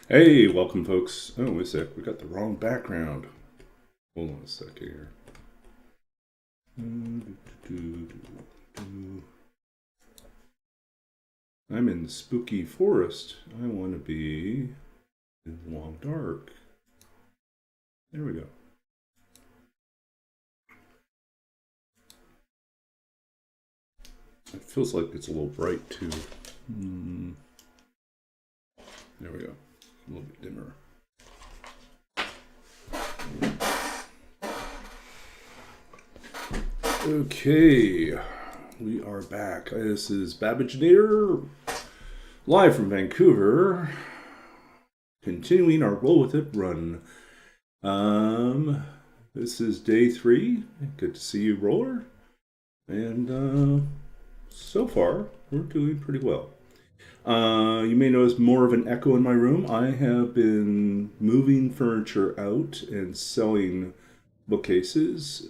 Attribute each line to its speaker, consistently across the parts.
Speaker 1: Hey, welcome folks. Oh, wait a sec, we got the wrong background. Hold on a sec here. I'm in the spooky forest. I want to be in the long dark. There we go. It feels like it's a little bright too. There we go. A little bit dimmer. Okay, we are back. This is Babbage Nader, live from Vancouver, continuing our Roll With It run. This is day 3. Good to see you, Roller. And so far, we're doing pretty well. You may notice more of an echo in my room. I have been moving furniture out and selling bookcases.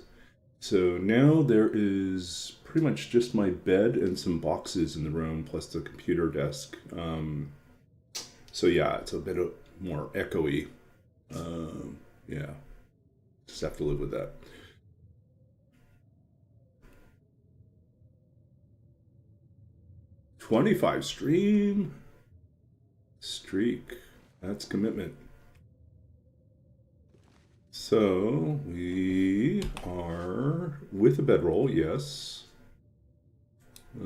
Speaker 1: So now there is pretty much just my bed and some boxes in the room, plus the computer desk. So yeah, it's a bit more echoey. Yeah, just have to live with that. 25 streak. That's commitment. So we are with a bedroll, yes. I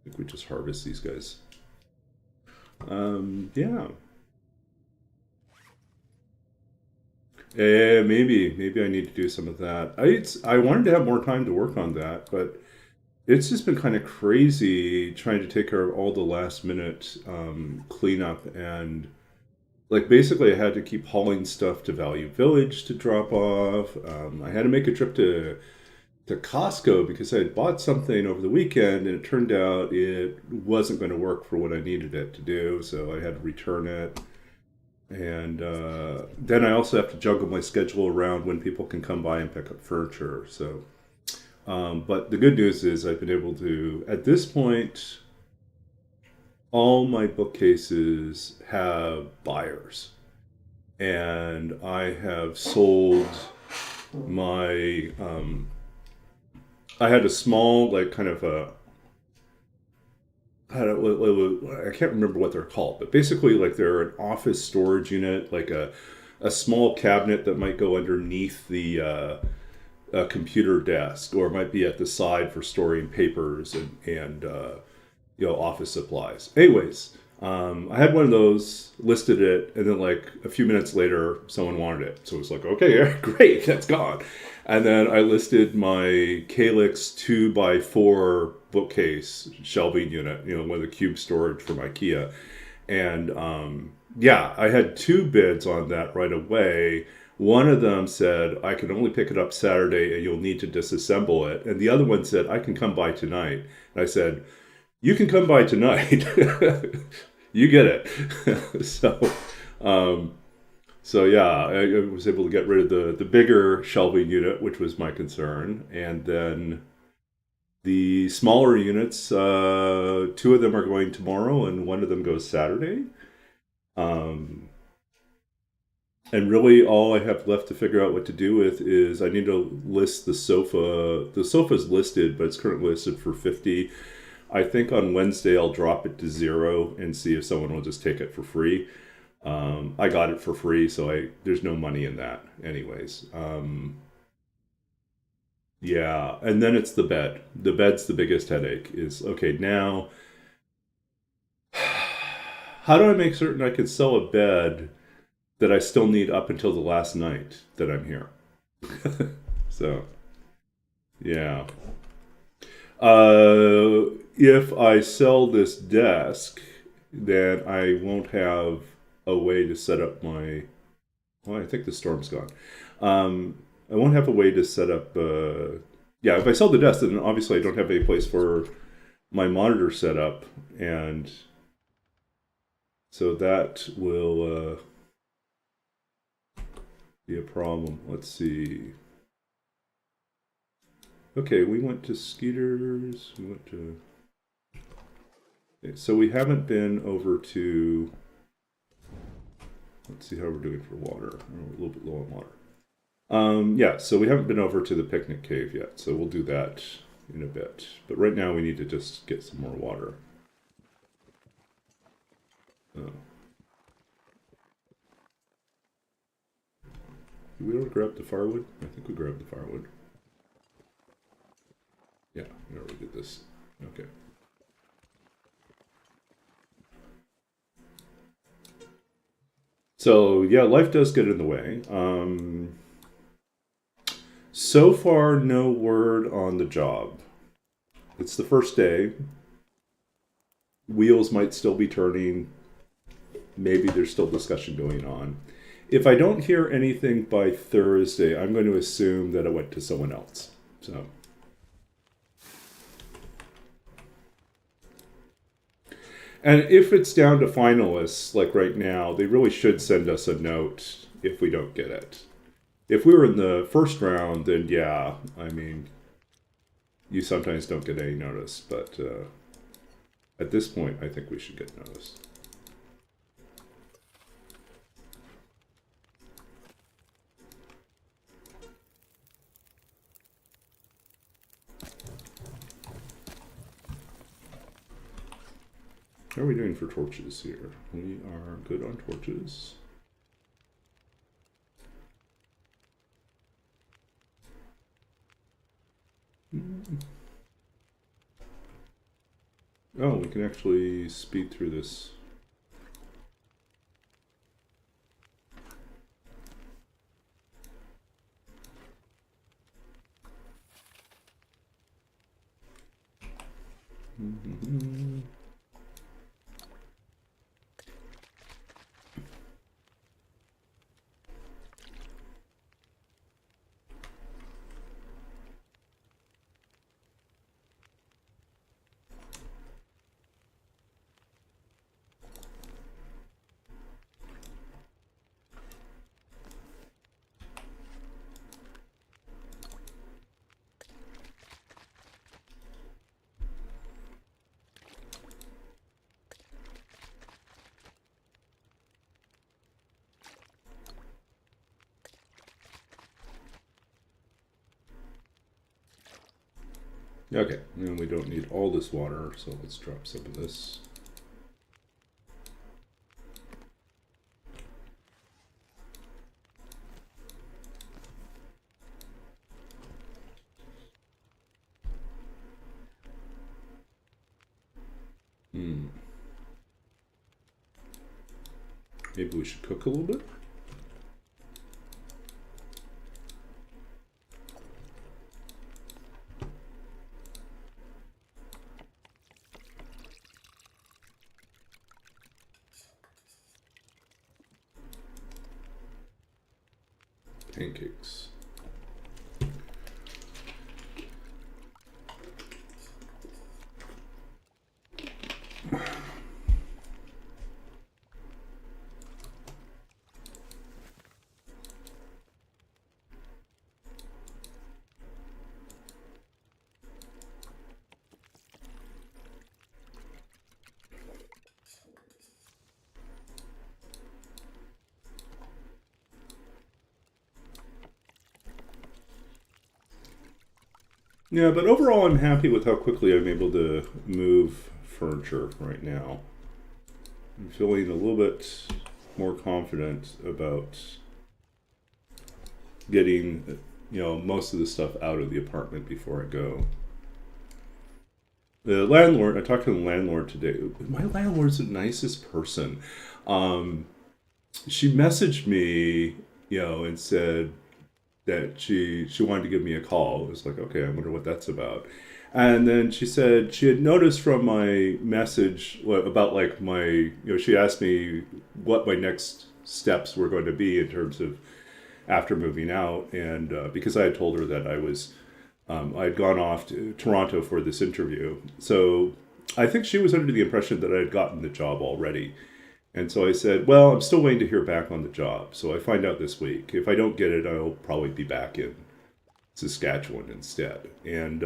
Speaker 1: think we just harvest these guys. Yeah. Maybe I need to do some of that. I wanted to have more time to work on that, but it's just been kind of crazy trying to take care of all the last minute cleanup and like basically I had to keep hauling stuff to Value Village to drop off. I had to make a trip to Costco because I had bought something over the weekend and it turned out it wasn't going to work for what I needed it to do, so I had to return it. And then I also have to juggle my schedule around when people can come by and pick up furniture. So, but the good news is I've been able to, at this point, all my bookcases have buyers. And I have sold my, I had a small, like, kind of a, I can't remember what they're called, but basically, like, they're an office storage unit, like a small cabinet that might go underneath the computer desk, or it might be at the side for storing papers and office supplies. Anyways, I had one of those, listed it, and then like a few minutes later, someone wanted it. So it was like, okay, yeah, great, that's gone. And then I listed my Calyx 2x4 bookcase shelving unit, one of the cube storage from IKEA. And yeah, I had 2 bids on that right away. One of them said, I can only pick it up Saturday and you'll need to disassemble it. And the other one said, I can come by tonight. And I said, you can come by tonight. You get it. Um, so yeah, I was able to get rid of the bigger shelving unit, which was my concern, and then the smaller units. 2 of them are going tomorrow, and one of them goes Saturday. Um, and really, all I have left to figure out what to do with is I need to list the sofa. The sofa's listed, but it's currently listed for 50. I think on Wednesday I'll drop it to 0 and see if someone will just take it for free. I got it for free, so there's no money in that, anyways. Yeah, and then it's the bed. The bed's the biggest headache. Is okay now. How do I make certain I can sell a bed that I still need up until the last night that I'm here? So yeah. If I sell this desk, then I won't have a way to set up my. Well, I think the storm's gone. I won't have a way to set up. Yeah, if I sell the desk, then obviously I don't have a place for my monitor set up, and so that will be a problem. Let's see. Okay, we went to Skeeters. We went to So we haven't been over to, let's see how we're doing for water. We're a little bit low on water. Yeah, so we haven't been over to the picnic cave yet, so we'll do that in a bit. But right now we need to just get some more water. Oh. Did we already grab the firewood? I think we grabbed the firewood. Yeah, we already did this. Okay. So yeah, life does get in the way. So far, no word on the job. It's the first day. Wheels might still be turning. Maybe there's still discussion going on. If I don't hear anything by Thursday, I'm going to assume that it went to someone else. So. And if it's down to finalists, like right now, they really should send us a note if we don't get it. If we were in the first round, then yeah, I mean, you sometimes don't get any notice. But at this point, I think we should get notice. How are we doing for torches here? We are good on torches. Oh, we can actually speed through this. Okay, and we don't need all this water, so let's drop some of this. Maybe we should cook a little bit. Pancakes. Yeah, but overall I'm happy with how quickly I'm able to move furniture right now. I'm feeling a little bit more confident about getting, most of the stuff out of the apartment before I go. The landlord, I talked to the landlord today. My landlord's the nicest person. She messaged me, and said that she wanted to give me a call. It was like, okay, I wonder what that's about. And then she said she had noticed from my message about like she asked me what my next steps were going to be in terms of after moving out. And because I had told her that I had gone off to Toronto for this interview. So I think she was under the impression that I had gotten the job already. And so I said, well, I'm still waiting to hear back on the job. So I find out this week. If I don't get it, I'll probably be back in Saskatchewan instead. And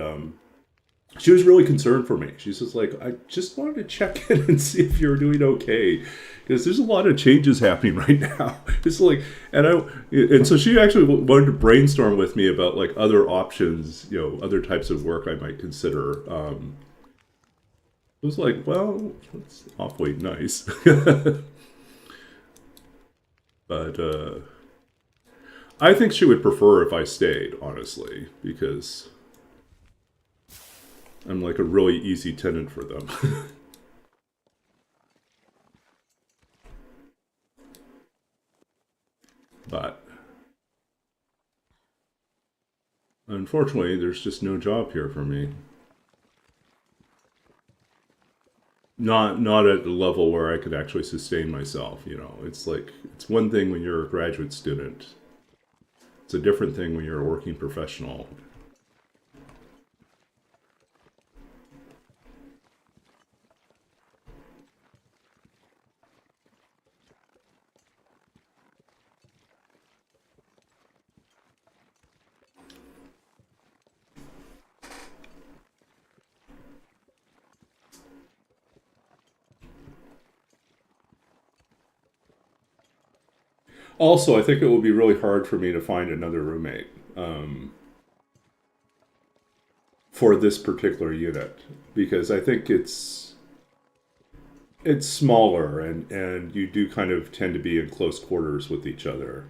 Speaker 1: she was really concerned for me. She's just like, I just wanted to check in and see if you're doing okay, because there's a lot of changes happening right now. It's like, and so she actually wanted to brainstorm with me about like other options, other types of work I might consider. It was like, well, that's awfully nice, but I think she would prefer if I stayed, honestly, because I'm like a really easy tenant for them. But unfortunately, there's just no job here for me. Not at the level where I could actually sustain myself. It's like it's one thing when you're a graduate student. It's a different thing when you're a working professional. Also, I think it will be really hard for me to find another roommate for this particular unit, because I think it's smaller, and you do kind of tend to be in close quarters with each other.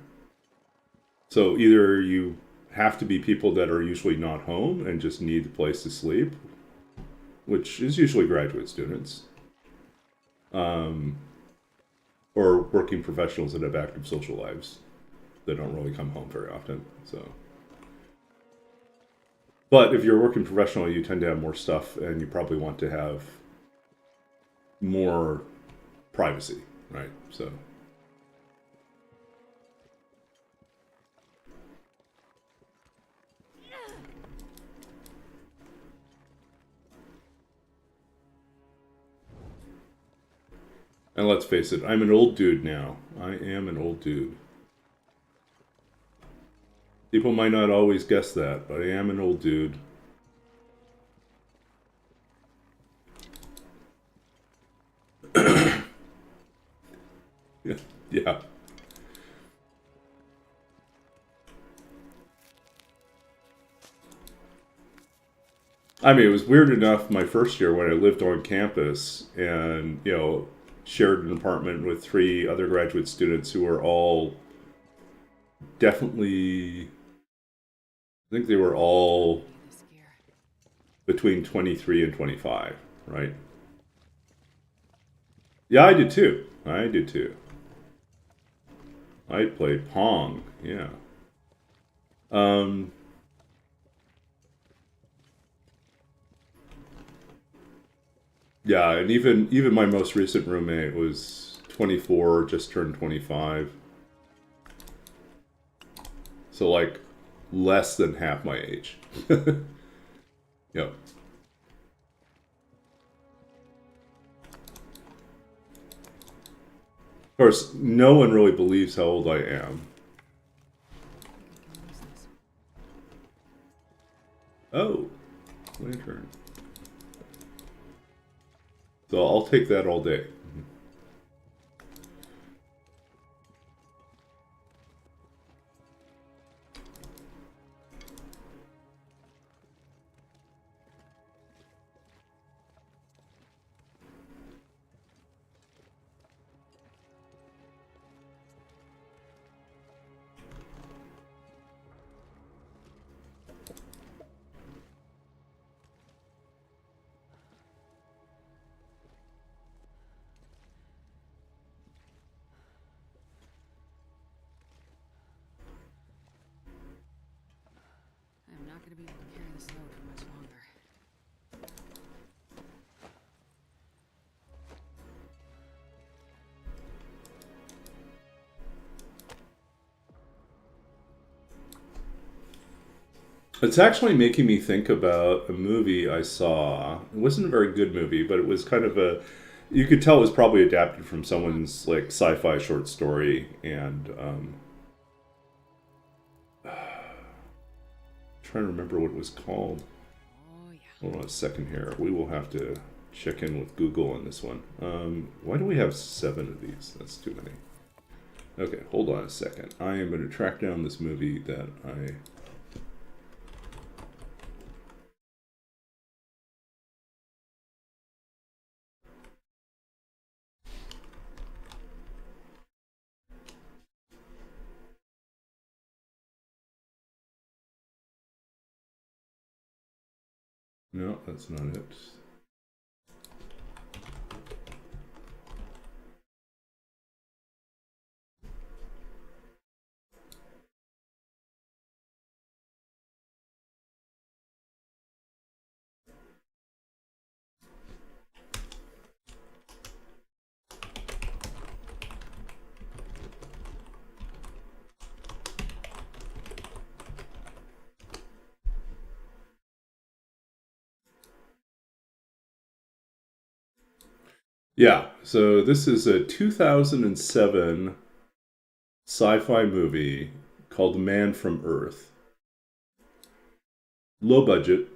Speaker 1: So either you have to be people that are usually not home and just need a place to sleep, which is usually graduate students, um, or working professionals that have active social lives that don't really come home very often. So, but if you're a working professional, you tend to have more stuff, and you probably want to have more privacy, right? So, and let's face it, I'm an old dude now. I am an old dude. People might not always guess that, but I am an old dude. Yeah. Yeah. I mean, it was weird enough my first year when I lived on campus and, shared an apartment with three other graduate students who were all definitely, I think they were all between 23 and 25, right? Yeah, I did too. I did too. I played Pong, yeah. Um, yeah, and even my most recent roommate was 24, just turned 25. So like less than half my age. Yep. Of course, no one really believes how old I am. Oh, lantern. So I'll take that all day.
Speaker 2: I'm not going to be able to carry this load for much longer.
Speaker 1: It's actually making me think about a movie I saw. It wasn't a very good movie, but it was kind of a. You could tell it was probably adapted from someone's like sci-fi short story, and trying to remember what it was called.
Speaker 2: Oh, yeah.
Speaker 1: Hold on a second here. We will have to check in with Google on this one. Why do we have 7 of these? That's too many. Okay, hold on a second. I am going to track down this movie that I... No, that's not it. Yeah, so this is a 2007 sci-fi movie called The Man from Earth. Low budget.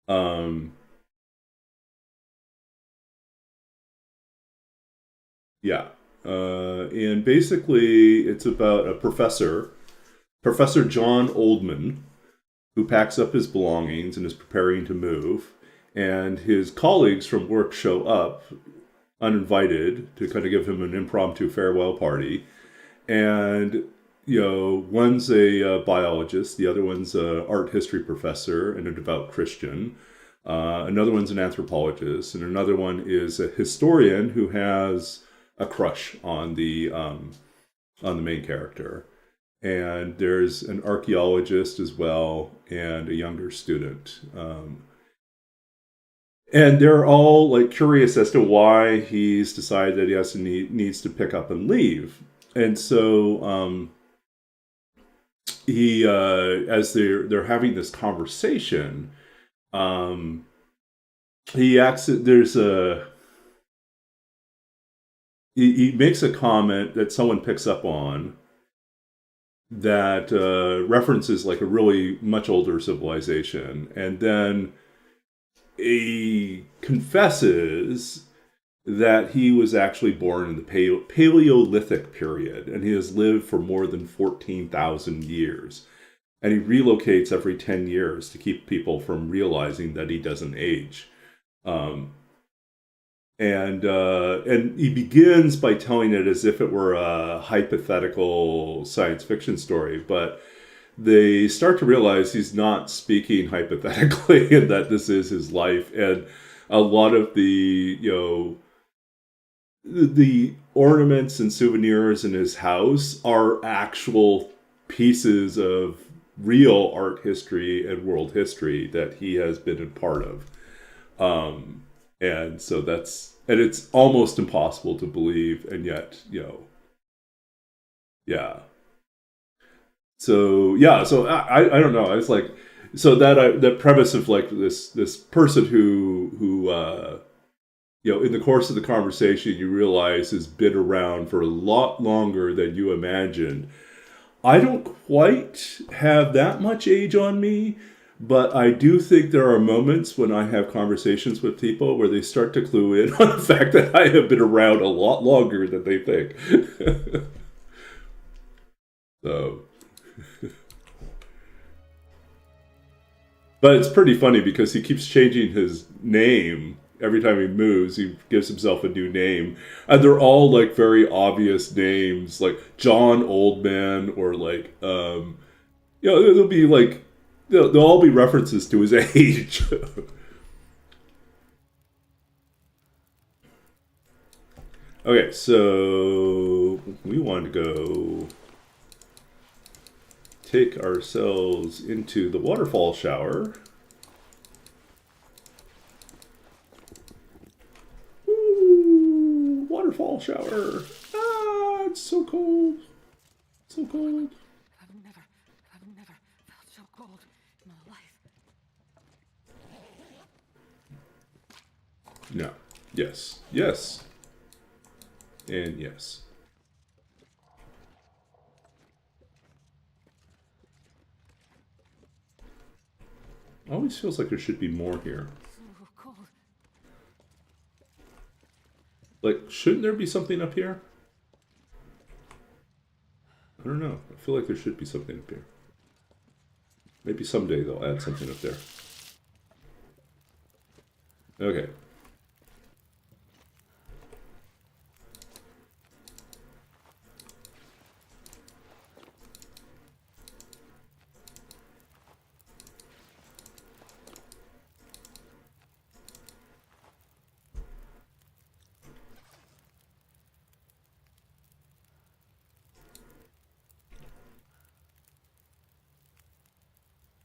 Speaker 1: Um, yeah. And basically it's about a professor, Professor John Oldman, who packs up his belongings and is preparing to move. And his colleagues from work show up uninvited to kind of give him an impromptu farewell party. And, you know, one's a biologist, the other one's a art history professor and a devout Christian. Another one's an anthropologist, and another one is a historian who has a crush on the main character. And there's an archaeologist as well, and a younger student. And they're all like curious as to why he's decided that he has to needs to pick up and leave. And so he, as they're having this conversation, he acts. There's a he makes a comment that someone picks up on that references like a really much older civilization, and then he confesses that he was actually born in the Paleolithic period, and he has lived for more than 14,000 years. And he relocates every 10 years to keep people from realizing that he doesn't age. And he begins by telling it as if it were a hypothetical science fiction story, but they start to realize he's not speaking hypothetically and that this is his life. And a lot of the ornaments and souvenirs in his house are actual pieces of real art history and world history that he has been a part of. And so and it's almost impossible to believe, and yet, yeah. So I don't know. It's like, so that premise of like this person who in the course of the conversation you realize has been around for a lot longer than you imagined. I don't quite have that much age on me, but I do think there are moments when I have conversations with people where they start to clue in on the fact that I have been around a lot longer than they think. So, but it's pretty funny because he keeps changing his name every time he moves. He gives himself a new name, and they're all like very obvious names, like John Oldman, or like they'll be like they'll all be references to his age. Okay, so we want to go take ourselves into the waterfall shower. Ooh, waterfall shower. Ah, it's so cold. So cold.
Speaker 2: I've never felt so cold in my life.
Speaker 1: No. Yes. Yes. And yes. Always feels like there should be more here.
Speaker 2: So cold.
Speaker 1: Like, shouldn't there be something up here? I don't know. I feel like there should be something up here. Maybe someday they'll add something up there. Okay.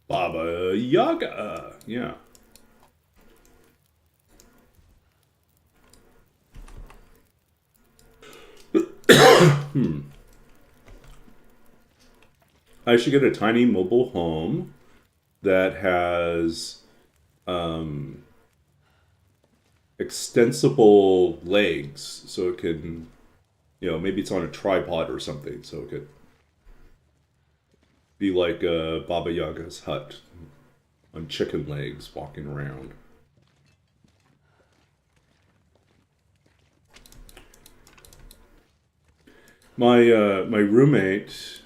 Speaker 1: Baba Yaga. Yeah. I should get a tiny mobile home that has extensible legs, so it can, maybe it's on a tripod or something, so it could be like Baba Yaga's hut on chicken legs walking around. My roommate,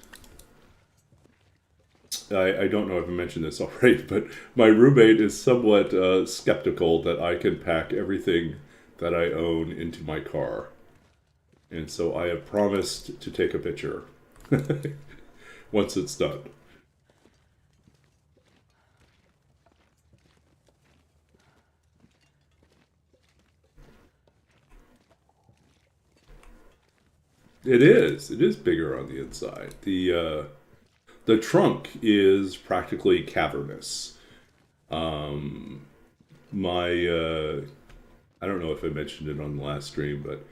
Speaker 1: I don't know if I mentioned this already, but my roommate is somewhat skeptical that I can pack everything that I own into my car. And so I have promised to take a picture once it's done. It is. It is bigger on the inside. The trunk is practically cavernous. My I don't know if I mentioned it on the last stream, but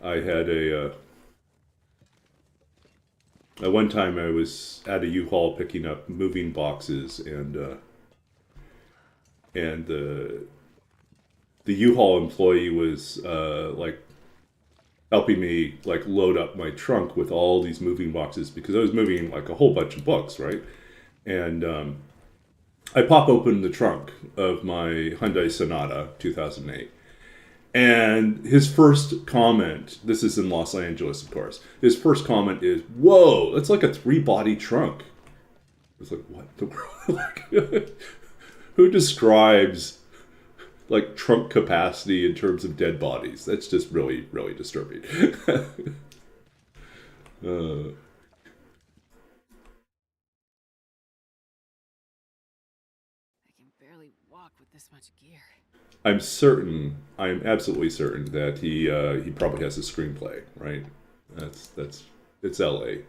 Speaker 1: I had at one time I was at a U-Haul picking up moving boxes, and the U-Haul employee was like helping me like load up my trunk with all these moving boxes because I was moving like a whole bunch of books, right? And I pop open the trunk of my Hyundai Sonata 2008. And his first comment, this is in Los Angeles, of course, his first comment is, "Whoa, that's like a 3-body trunk." I was like, what the world? Like, who describes like trunk capacity in terms of dead bodies? That's just really, really disturbing. uh,
Speaker 2: I can barely walk with this much gear.
Speaker 1: I'm absolutely certain that he probably has a screenplay, right? That's it's L.A.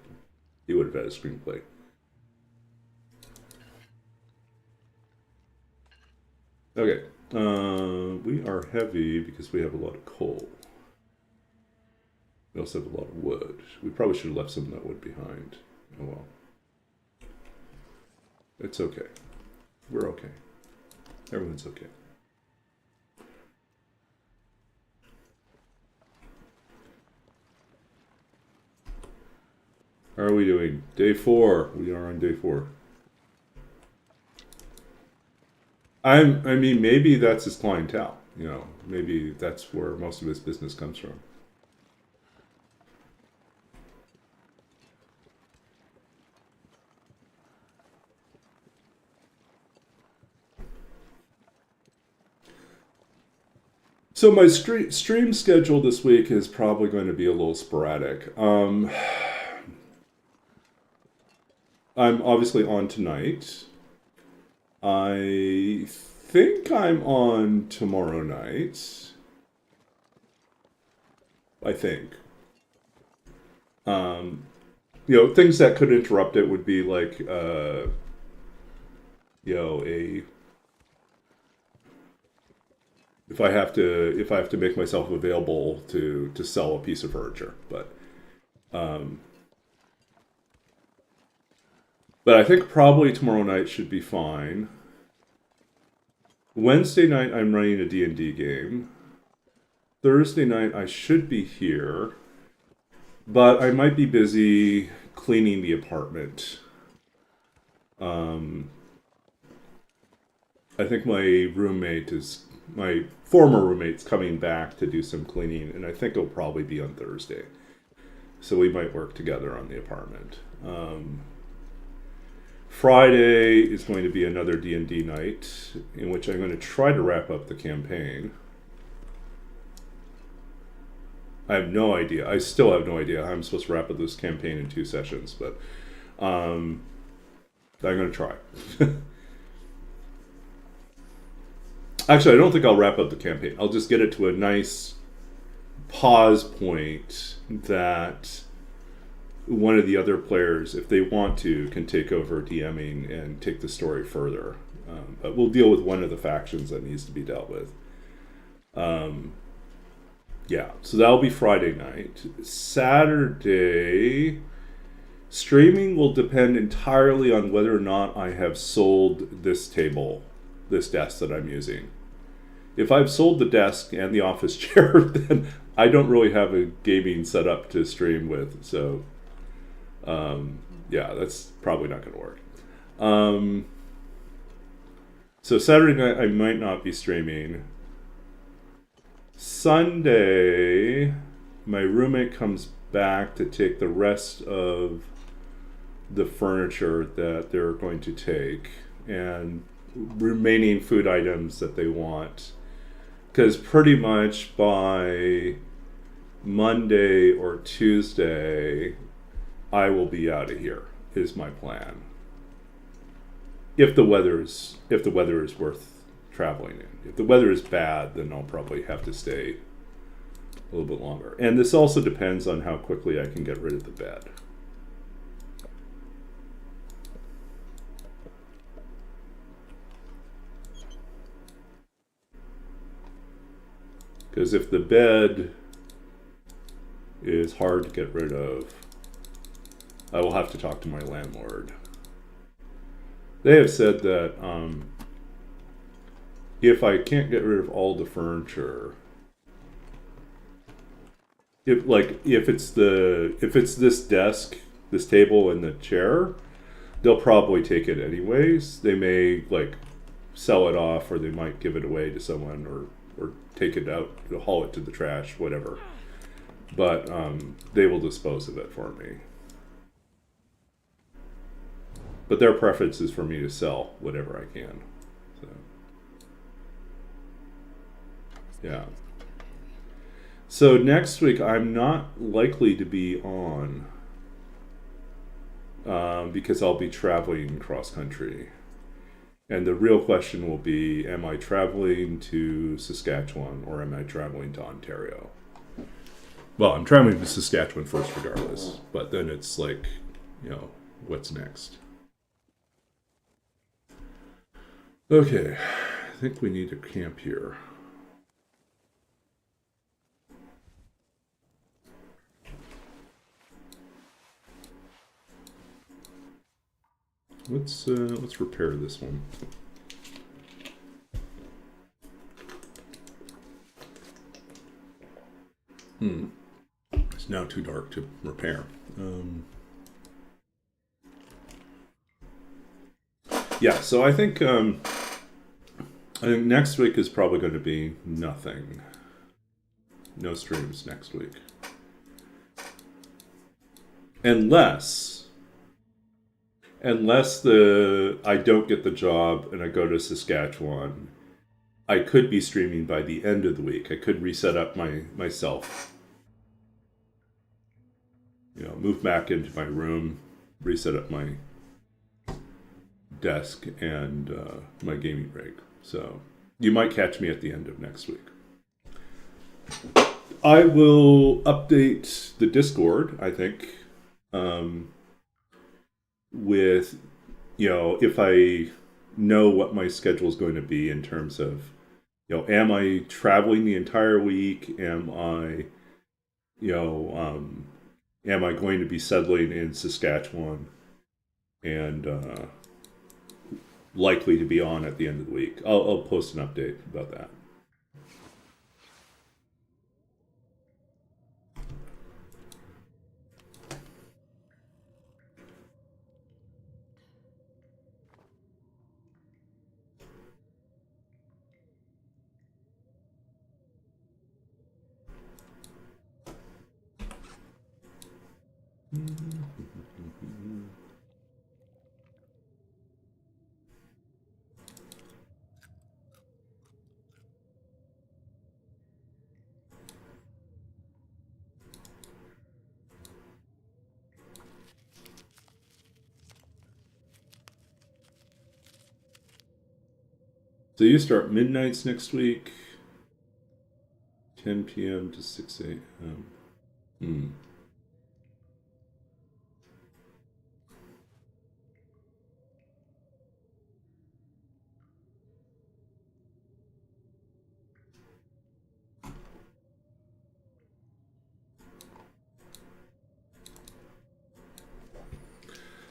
Speaker 1: He would have had a screenplay. Okay, we are heavy because we have a lot of coal. We also have a lot of wood. We probably should have left some of that wood behind. Oh well. It's okay. We're okay. Everyone's okay. How are we doing? Day 4. We are on day 4. I mean, maybe that's his clientele. Maybe that's where most of his business comes from. So my stream schedule this week is probably going to be a little sporadic. I'm obviously on tonight. I think I'm on tomorrow night. I think. Things that could interrupt it would be like, a if I have to make myself available to sell a piece of furniture, but I think probably tomorrow night should be fine. Wednesday night I'm running a D&D game. Thursday night I should be here, but I might be busy cleaning the apartment. I think my former roommate's coming back to do some cleaning, and I think it'll probably be on Thursday. So we might work together on the apartment. Friday is going to be another D&D night in which I'm going to try to wrap up the campaign. I have no idea. I still have no idea how I'm supposed to wrap up this campaign in 2 sessions, but I'm going to try. Actually, I don't think I'll wrap up the campaign. I'll just get it to a nice pause point that one of the other players, if they want to, can take over DMing and take the story further. But we'll deal with one of the factions that needs to be dealt with. Yeah, so that'll be Friday night. Saturday, streaming will depend entirely on whether or not I have sold this desk that I'm using. If I've sold the desk and the office chair, then I don't really have a gaming setup to stream with. So, yeah, that's probably not going to work. So Saturday night, I might not be streaming. Sunday, my roommate comes back to take the rest of the furniture that they're going to take and remaining food items that they want. Because pretty much by Monday or Tuesday, I will be out of here, is my plan. If the weather is worth traveling in. If the weather is bad, then I'll probably have to stay a little bit longer. And this also depends on how quickly I can get rid of the bed. Because if the bed is hard to get rid of, I will have to talk to my landlord. They have said that if I can't get rid of all the furniture, if it's this desk, this table, and the chair, they'll probably take it anyways. They may sell it off, or they might give it away to someone, or take it out, haul it to the trash, whatever. But they will dispose of it for me. But their preference is for me to sell whatever I can. So, yeah. So next week I'm not likely to be on because I'll be traveling cross country. And the real question will be, am I traveling to Saskatchewan or am I traveling to Ontario? Well, I'm traveling to Saskatchewan first regardless, but then it's what's next? Okay, I think we need to camp here. Let's repair this one. It's now too dark to repair. Yeah, so I think next week is probably going to be nothing. No streams next week. Unless I don't get the job and I go to Saskatchewan, I could be streaming by the end of the week. I could reset up myself. Move back into my room, reset up my desk and my gaming rig. So you might catch me at the end of next week. I will update the Discord, I think, with, if I know what my schedule is going to be in terms of, am I traveling the entire week? Am I going to be settling in Saskatchewan and likely to be on at the end of the week? I'll post an update about that. So you start midnights next week, 10 p.m. to 6 a.m. Hmm.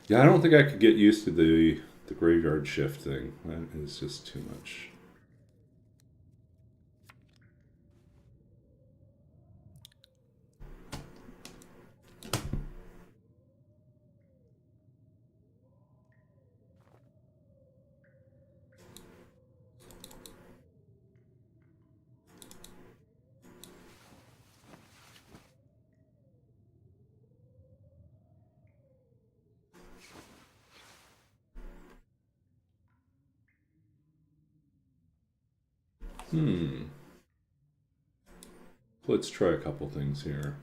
Speaker 1: Yeah, I don't think I could get used to the graveyard shift thing. That is just too much. Hmm. Let's try a couple things here.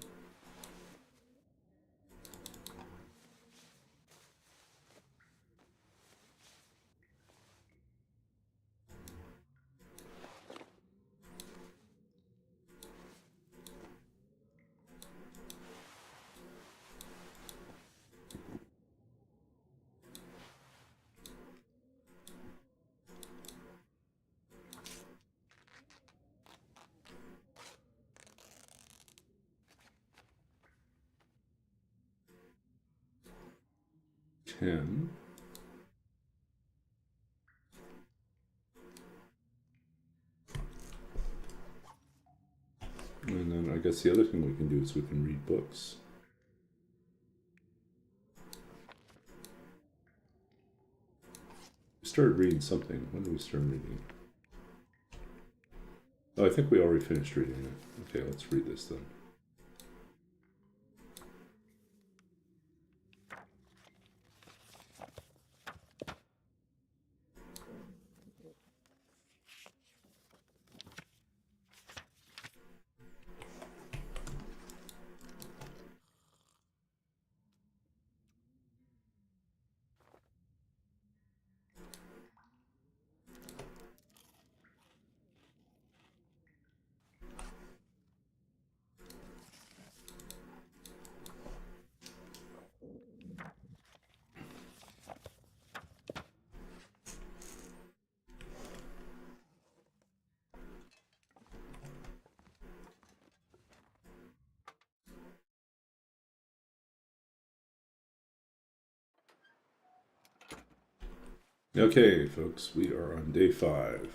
Speaker 1: Ten. And then I guess the other thing we can do is we can read books. We started reading something. When did we start reading? Oh, I think we already finished reading it. Okay, let's read this then. Okay, folks, we are on day 5.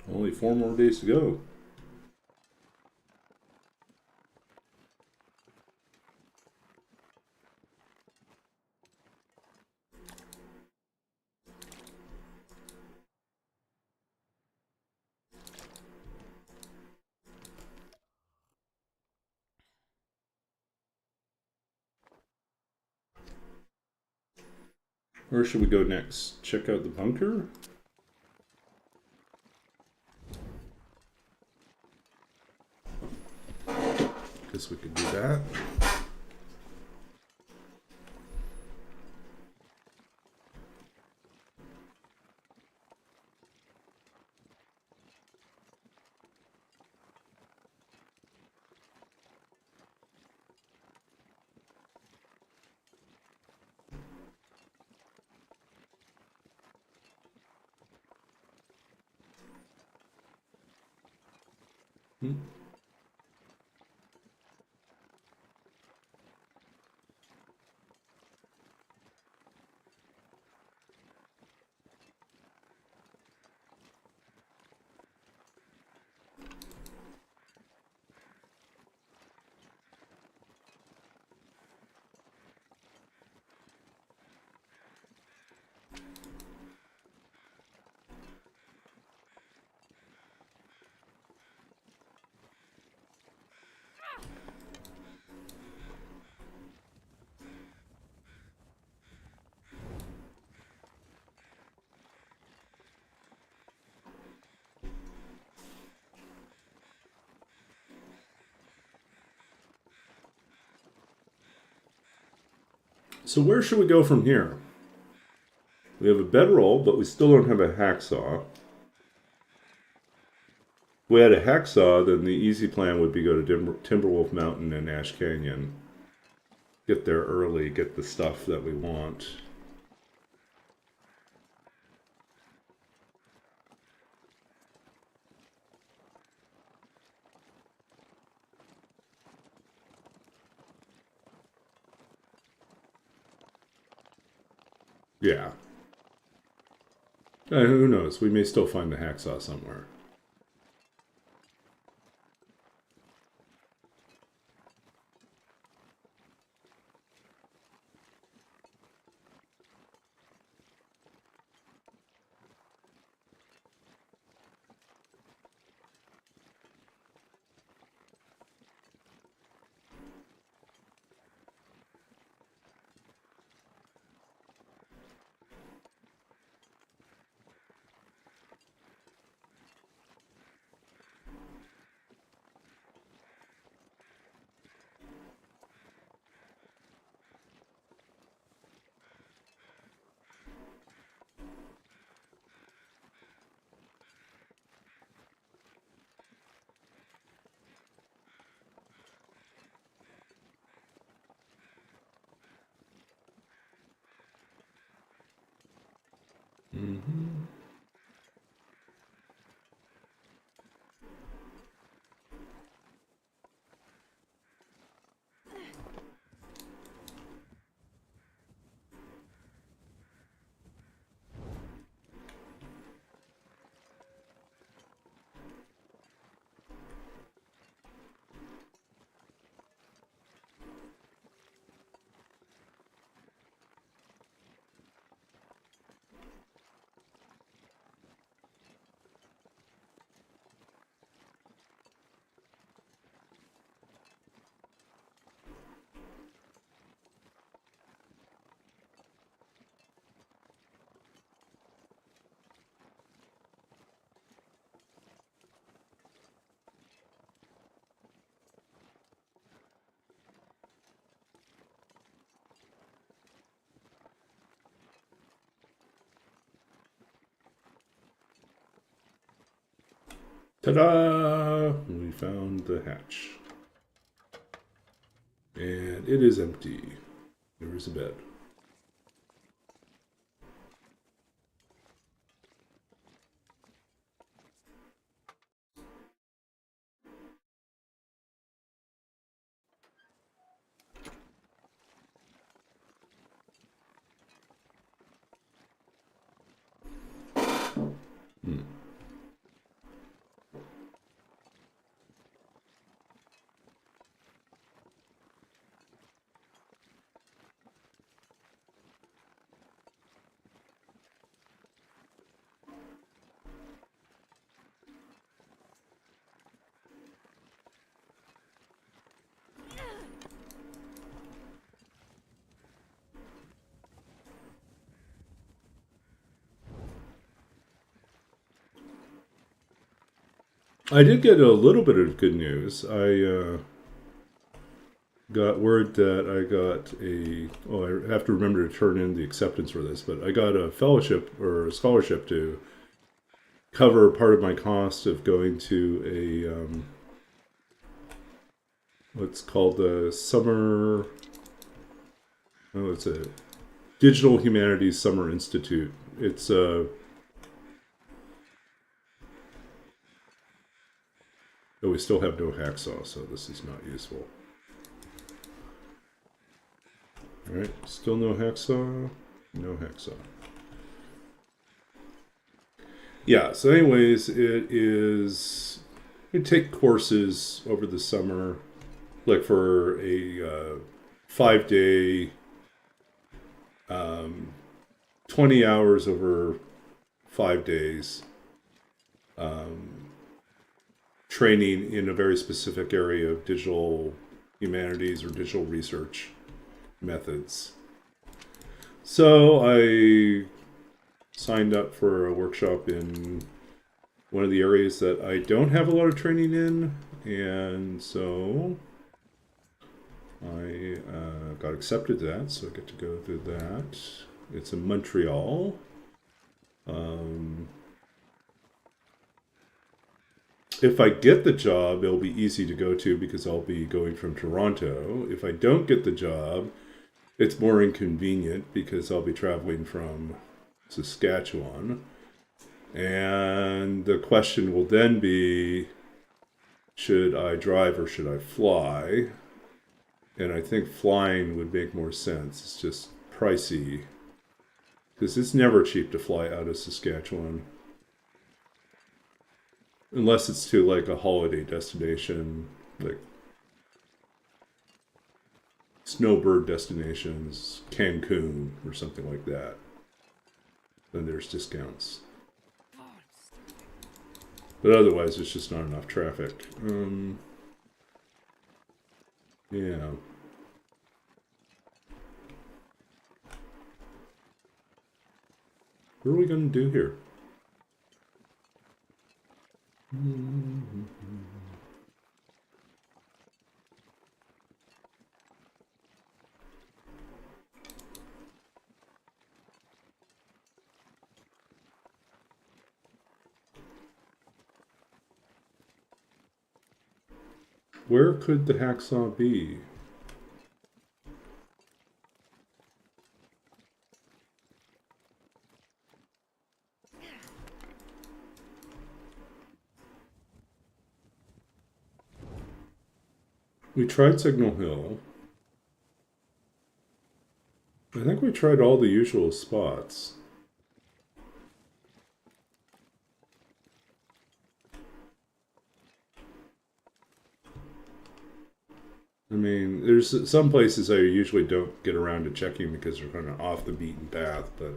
Speaker 1: Only 4 more days to go. Where should we go next? Check out the bunker? Guess we could do that. Hmm. So where should we go from here? We have a bedroll, but we still don't have a hacksaw. If we had a hacksaw, then the easy plan would be go to Timberwolf Mountain and Ash Canyon. Get there early, get the stuff that we want. Yeah. Who knows? We may still find the hacksaw somewhere. Mm-hmm. Ta-da! We found the hatch. And it is empty. There is a bed. Hmm. I did get a little bit of good news. I got word that I got a. Oh, I have to remember to turn in the acceptance for this, but I got a fellowship or a scholarship to cover part of my cost of going to a what's called the summer. Oh, it's a Digital Humanities Summer Institute. It's a. Oh, we still have no hacksaw, so this is not useful. All right, still no hacksaw. No hacksaw. Yeah. So, anyways, it is. You take courses over the summer, like for a 5-day 20 hours over 5 days, training in a very specific area of digital humanities or digital research methods. So I signed up for a workshop in one of the areas that I don't have a lot of training in, and so I got accepted to that, so I get to go to that. It's in Montreal. If I get the job, it'll be easy to go to because I'll be going from Toronto. If I don't get the job, it's more inconvenient because I'll be traveling from Saskatchewan. And the question will then be, should I drive or should I fly? And I think flying would make more sense. It's just pricey. Because it's never cheap to fly out of Saskatchewan. Unless it's to like a holiday destination, like snowbird destinations, Cancun or something like that. Then there's discounts. But otherwise, there's just not enough traffic. Yeah. What are we going to do here? Where could the hacksaw be? We tried Signal Hill. I think we tried all the usual spots. I mean, there's some places I usually don't get around to checking because they're kind of off the beaten path, but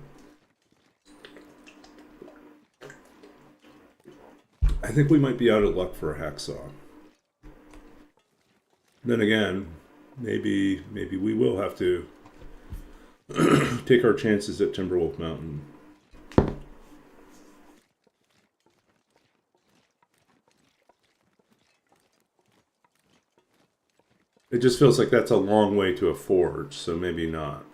Speaker 1: I think we might be out of luck for a hacksaw. Then again, maybe we will have to take our chances at Timberwolf Mountain. It just feels like that's a long way to a forge, so maybe not.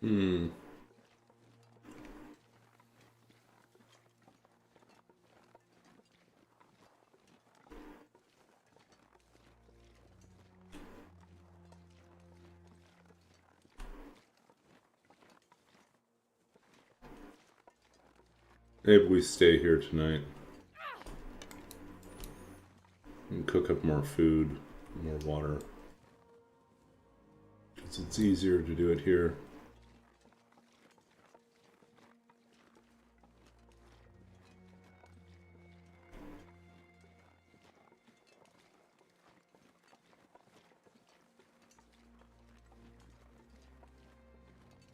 Speaker 1: Hmm. Maybe we stay here tonight and cook up more food, more water. Because it's easier to do it here.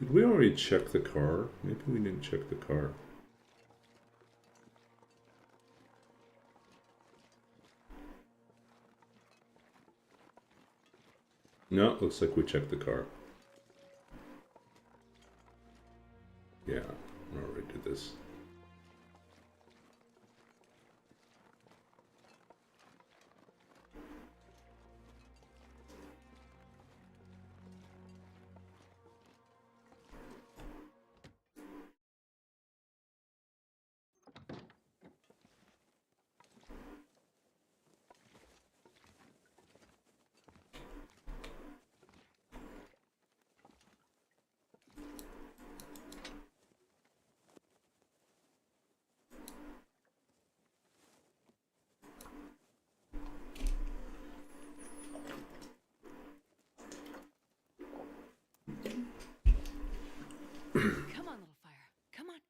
Speaker 1: Did we already check the car? Maybe we didn't check the car. No, looks like we checked the car. Yeah, I already did this.
Speaker 2: Come on, little fire. Come on.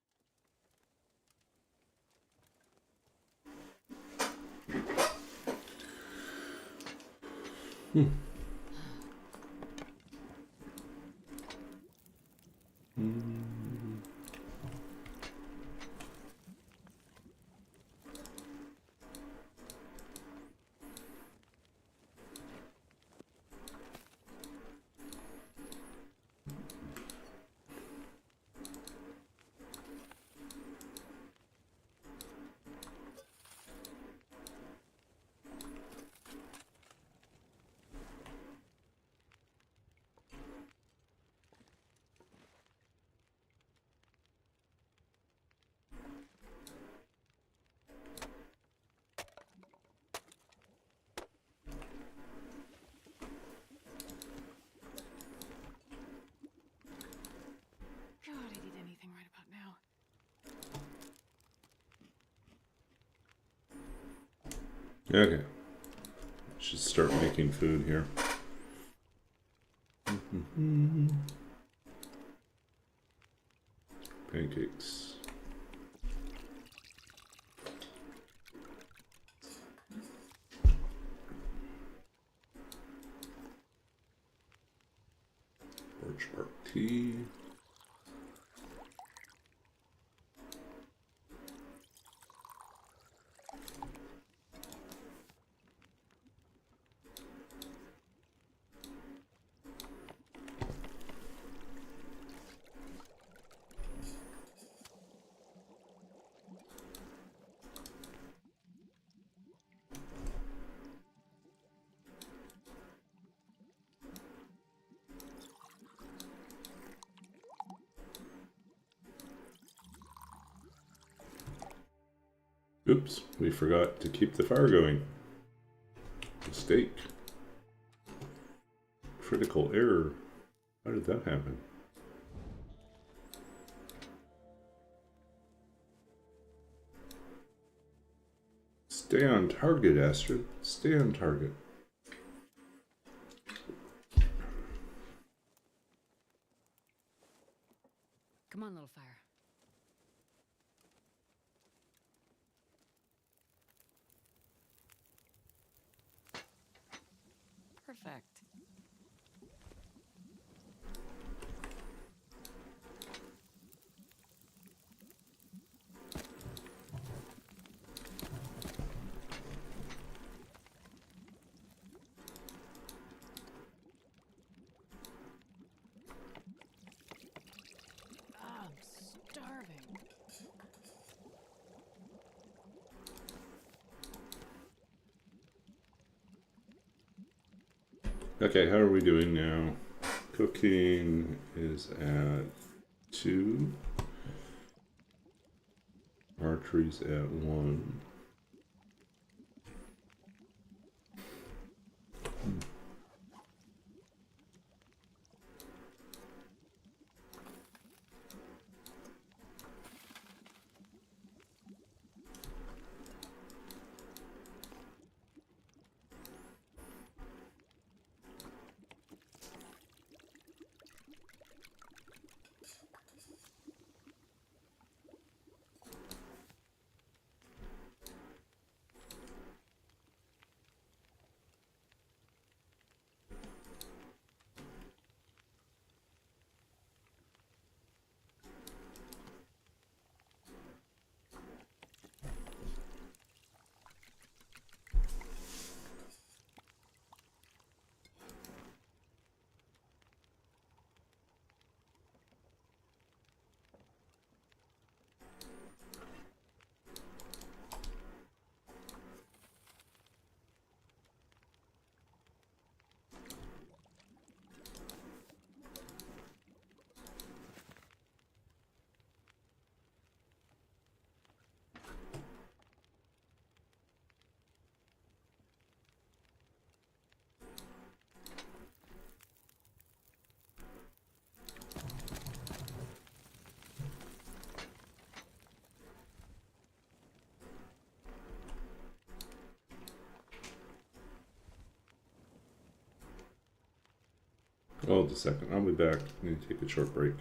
Speaker 2: God, I'd eat anything right about now.
Speaker 1: Okay. Should start making food here. Pancakes. Birch bark tea. Oops, we forgot to keep the fire going. Mistake. Critical error. How did that happen? Stay on target, Astrid. Stay on target.
Speaker 2: Come on, little fire. Perfect. Ah, I'm starving.
Speaker 1: Okay, how are we doing now? Cooking is at 2. Archery's at 1. Hold a second. I'll be back. I need to take a short break.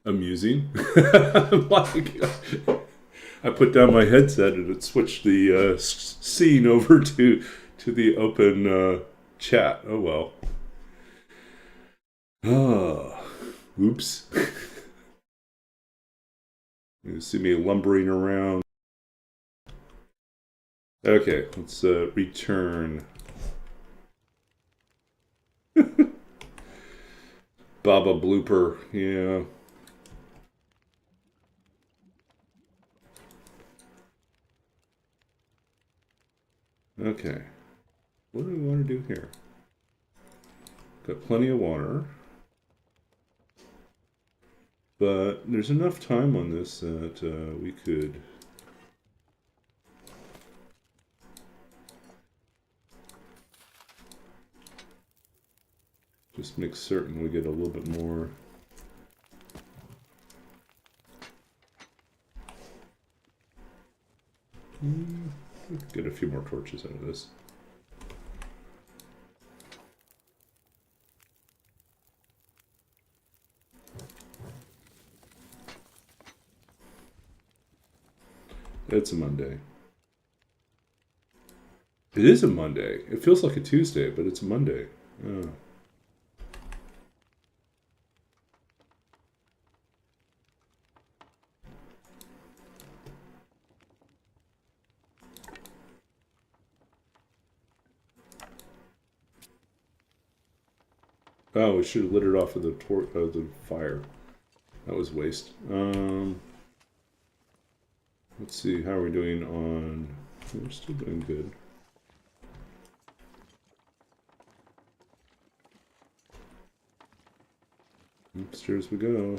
Speaker 1: Amusing. Like, I put down my headset and it switched the scene over to the open chat. Oh well. Ah, oops. You see me lumbering around. Okay, let's return. Baba blooper, yeah. Okay, what do we want to do here? Got plenty of water, but there's enough time on this that we could just make certain we get a little bit more. Get a few more torches out of this. It's a Monday. It is a Monday. It feels like a Tuesday, but it's a Monday. Oh. Oh, we should have lit it off of the fire. That was waste. Let's see, how are we doing on... We're still doing good. Upstairs we go.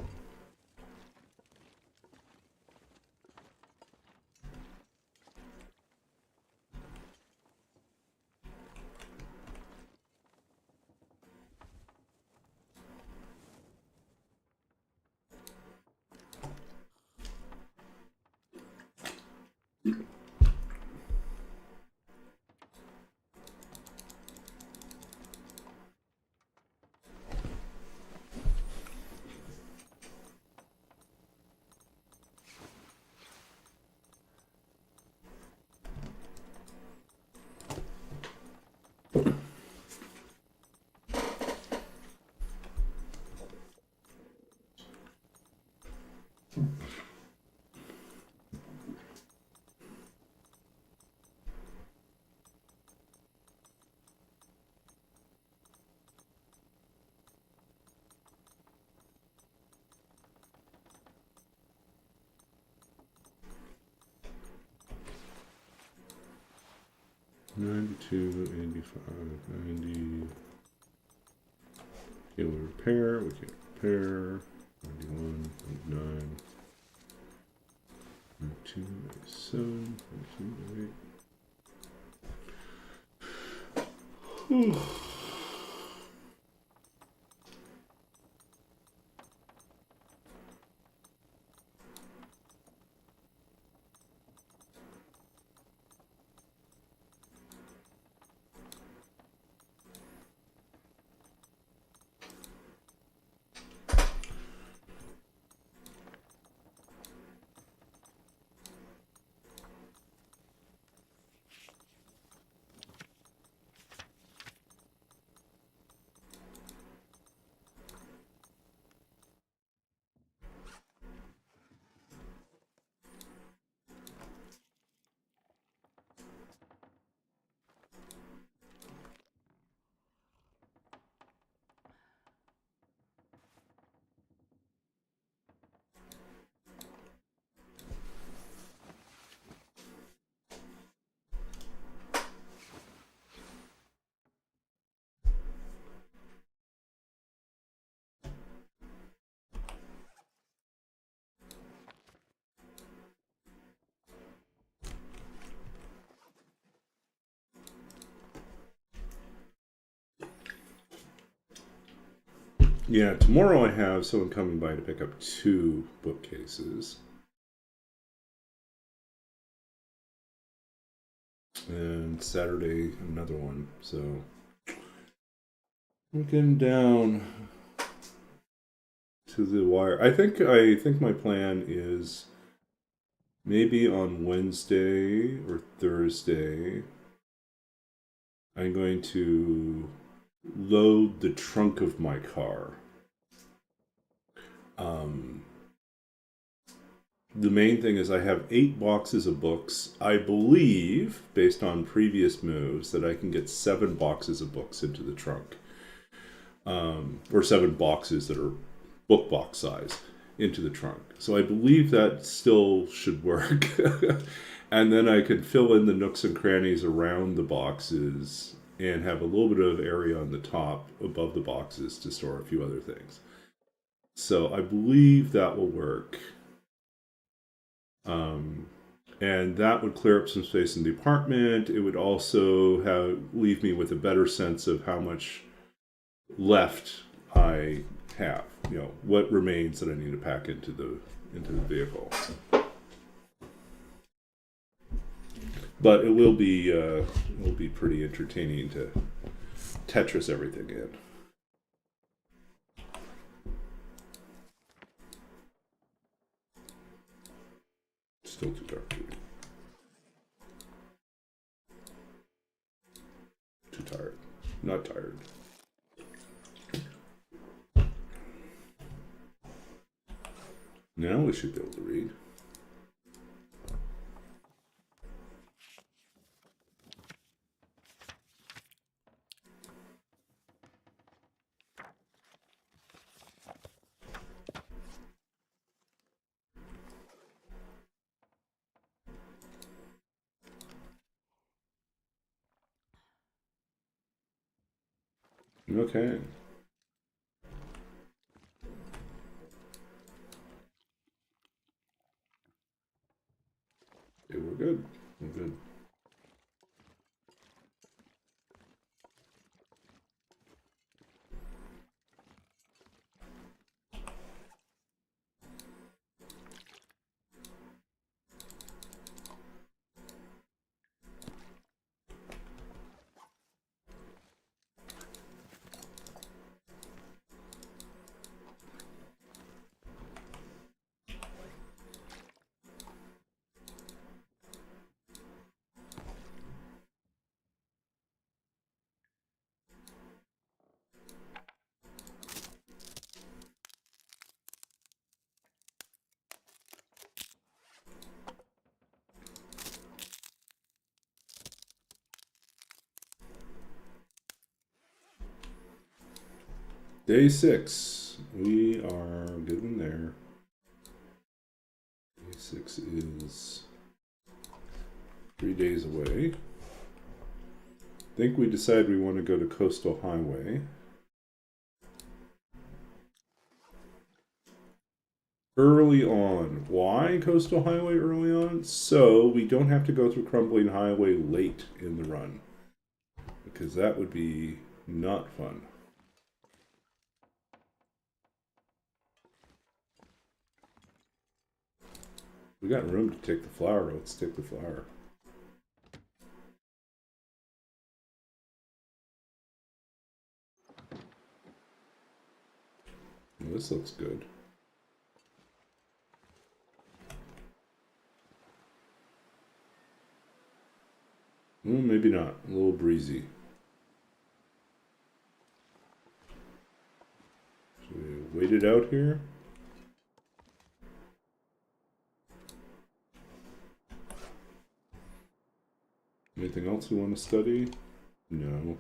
Speaker 1: $92, $85, $90. Okay, we'll repair. We can repair. 91, 99, 92, 97, 98. Yeah, tomorrow I have someone coming by to pick up 2 bookcases. And Saturday, another one. So, we're getting down to the wire. I think my plan is maybe on Wednesday or Thursday, I'm going to load the trunk of my car. The main thing is I have 8 boxes of books. I believe, based on previous moves, that I can get 7 boxes of books into the trunk. Or 7 boxes that are book box size into the trunk. So I believe that still should work. And then I could fill in the nooks and crannies around the boxes and have a little bit of area on the top above the boxes to store a few other things. So I believe that will work. And that would clear up some space in the apartment. It would also leave me with a better sense of how much left I have. You know, what remains that I need to pack into the vehicle. But it will be pretty entertaining to Tetris everything in. Still too dark for me. Not tired. Now we should be able to read. Okay. Okay, we're good. We're good. Day 6. We are getting there. Day 6 is 3 days away. I think we decide we want to go to Coastal Highway. Early on. Why Coastal Highway early on? So we don't have to go through Crumbling Highway late in the run. Because that would be not fun. We got room to take the flower. Let's take the flower. Well, this looks good. Well, maybe not. A little breezy. Should we wait it out here? Anything else we want to study? No.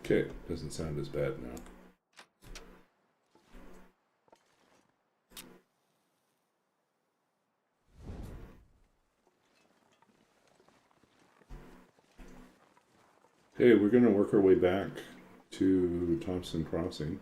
Speaker 1: Okay, doesn't sound as bad now. Hey, we're gonna work our way back to Thompson Crossing.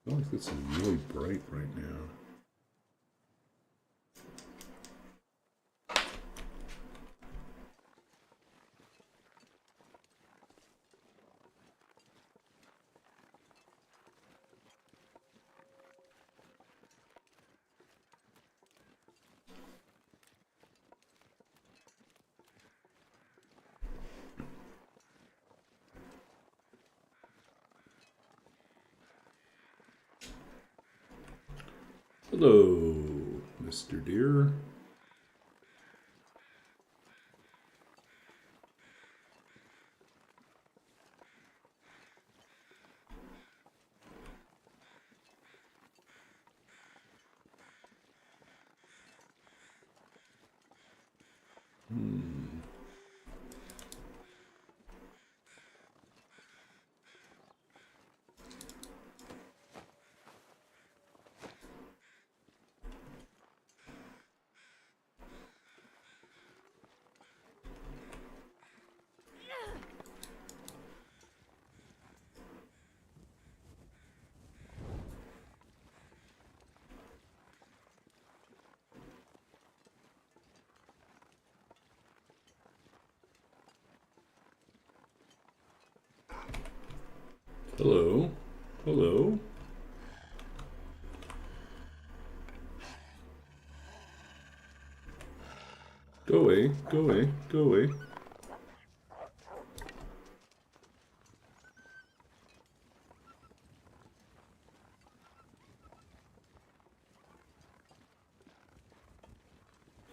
Speaker 1: I feel like this is really bright right now. Hello, Mr. Deer. Hello. Hello. Go away. Go away. Go away.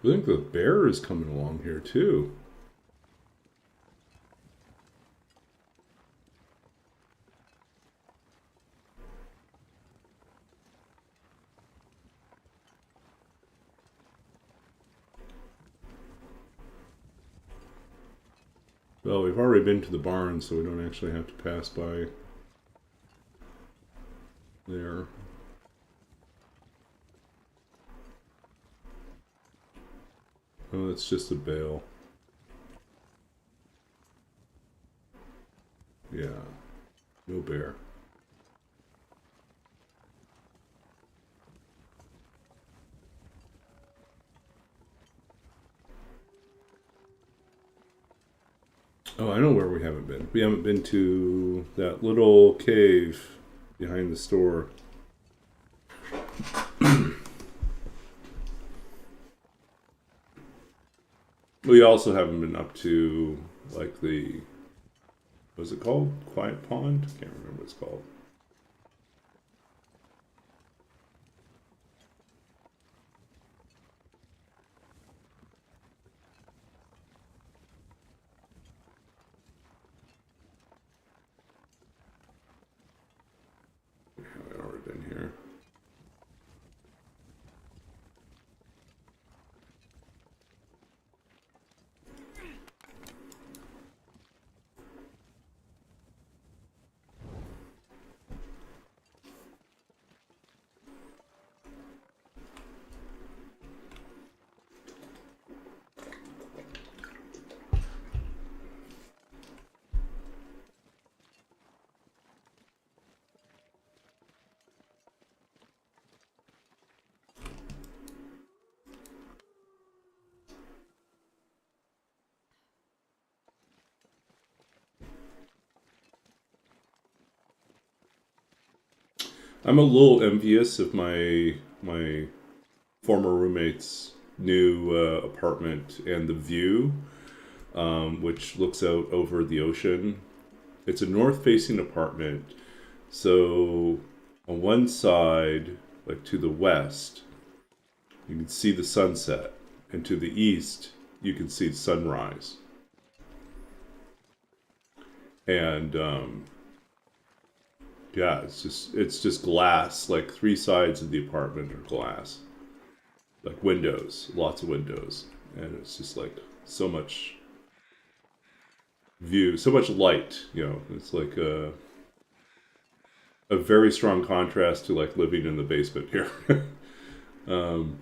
Speaker 1: I think the bear is coming along here too. Well, we've already been to the barn, so we don't actually have to pass by there. Oh, it's just a bale. Yeah, no bear. Oh, I know where we haven't been. We haven't been to that little cave behind the store. We also haven't been up to, like, the, what's it called? Quiet Pond? Can't remember what it's called. I've already been here. I'm a little envious of my former roommate's new apartment and the view, which looks out over the ocean. It's a north-facing apartment, so on one side, like to the west, you can see the sunset, and to the east, you can see the sunrise. And yeah, it's just glass. Like three sides of the apartment are glass, like windows, lots of windows, and it's just like so much view, so much light. It's like a very strong contrast to like living in the basement here. um,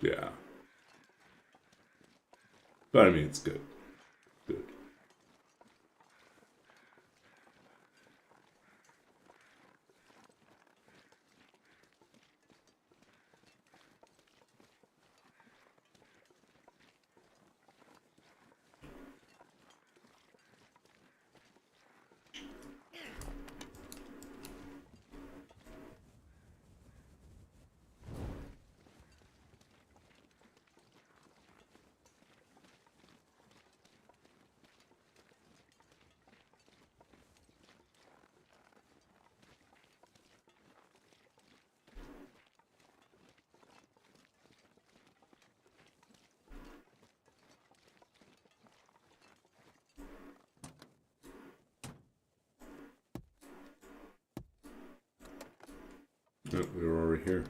Speaker 1: yeah, but I mean it's good. Good. Oh, we were already here.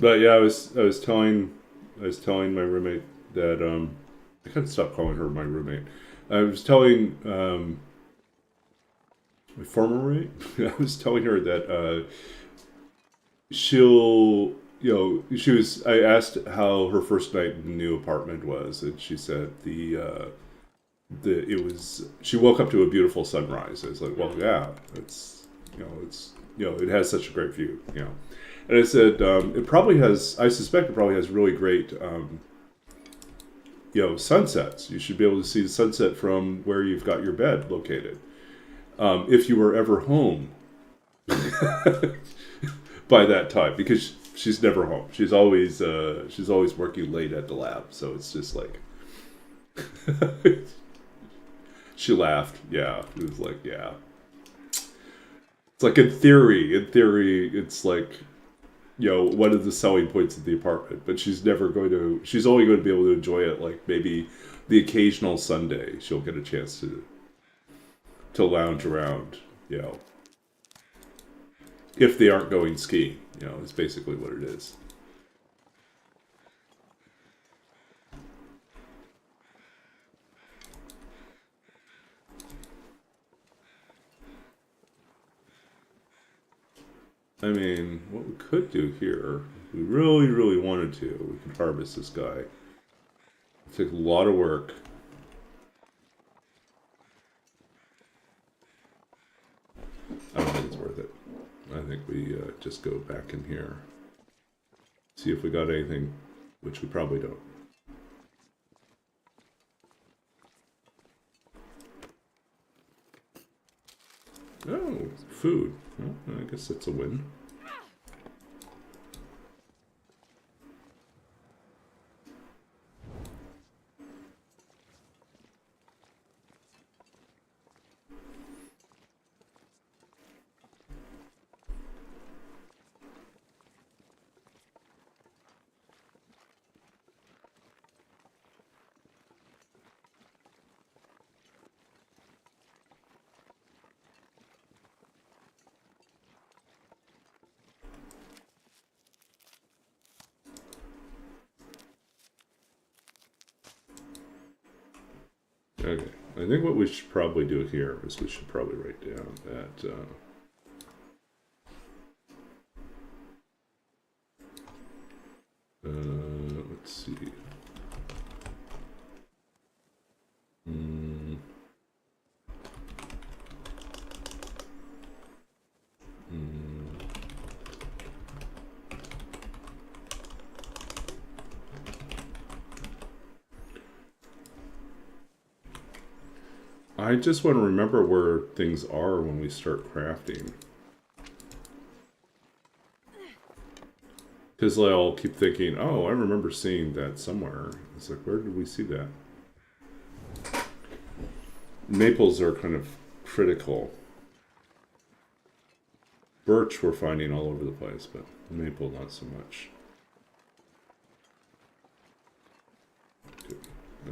Speaker 1: But yeah, I was telling my roommate that I kind of stopped calling her my roommate. I was telling my former roommate. I was telling her that she'll, she was. I asked how her first night in the new apartment was, and she said it was. She woke up to a beautiful sunrise. I was like, well, yeah, it has such a great view, And I said, it probably has. I suspect it probably has really great, sunsets. You should be able to see the sunset from where you've got your bed located. If you were ever home by that time, because she's never home. She's always working late at the lab. So it's just like she laughed. Yeah, it was like, yeah. It's like in theory, it's like, one of the selling points of the apartment, but she's only going to be able to enjoy it like maybe the occasional Sunday. She'll get a chance to lounge around, if they aren't going skiing, is basically what it is. I mean, what we could do here, if we really, really wanted to, we could harvest this guy. It took a lot of work. I don't think it's worth it. I think we just go back in here. See if we got anything, which we probably don't. Oh, food. Well, I guess that's a win. Okay, I think what we should probably do here is we should probably write down that let's see. I just want to remember where things are when we start crafting. Because I'll keep thinking, oh, I remember seeing that somewhere. It's like, where did we see that? Maples are kind of critical. Birch we're finding all over the place, but maple not so much.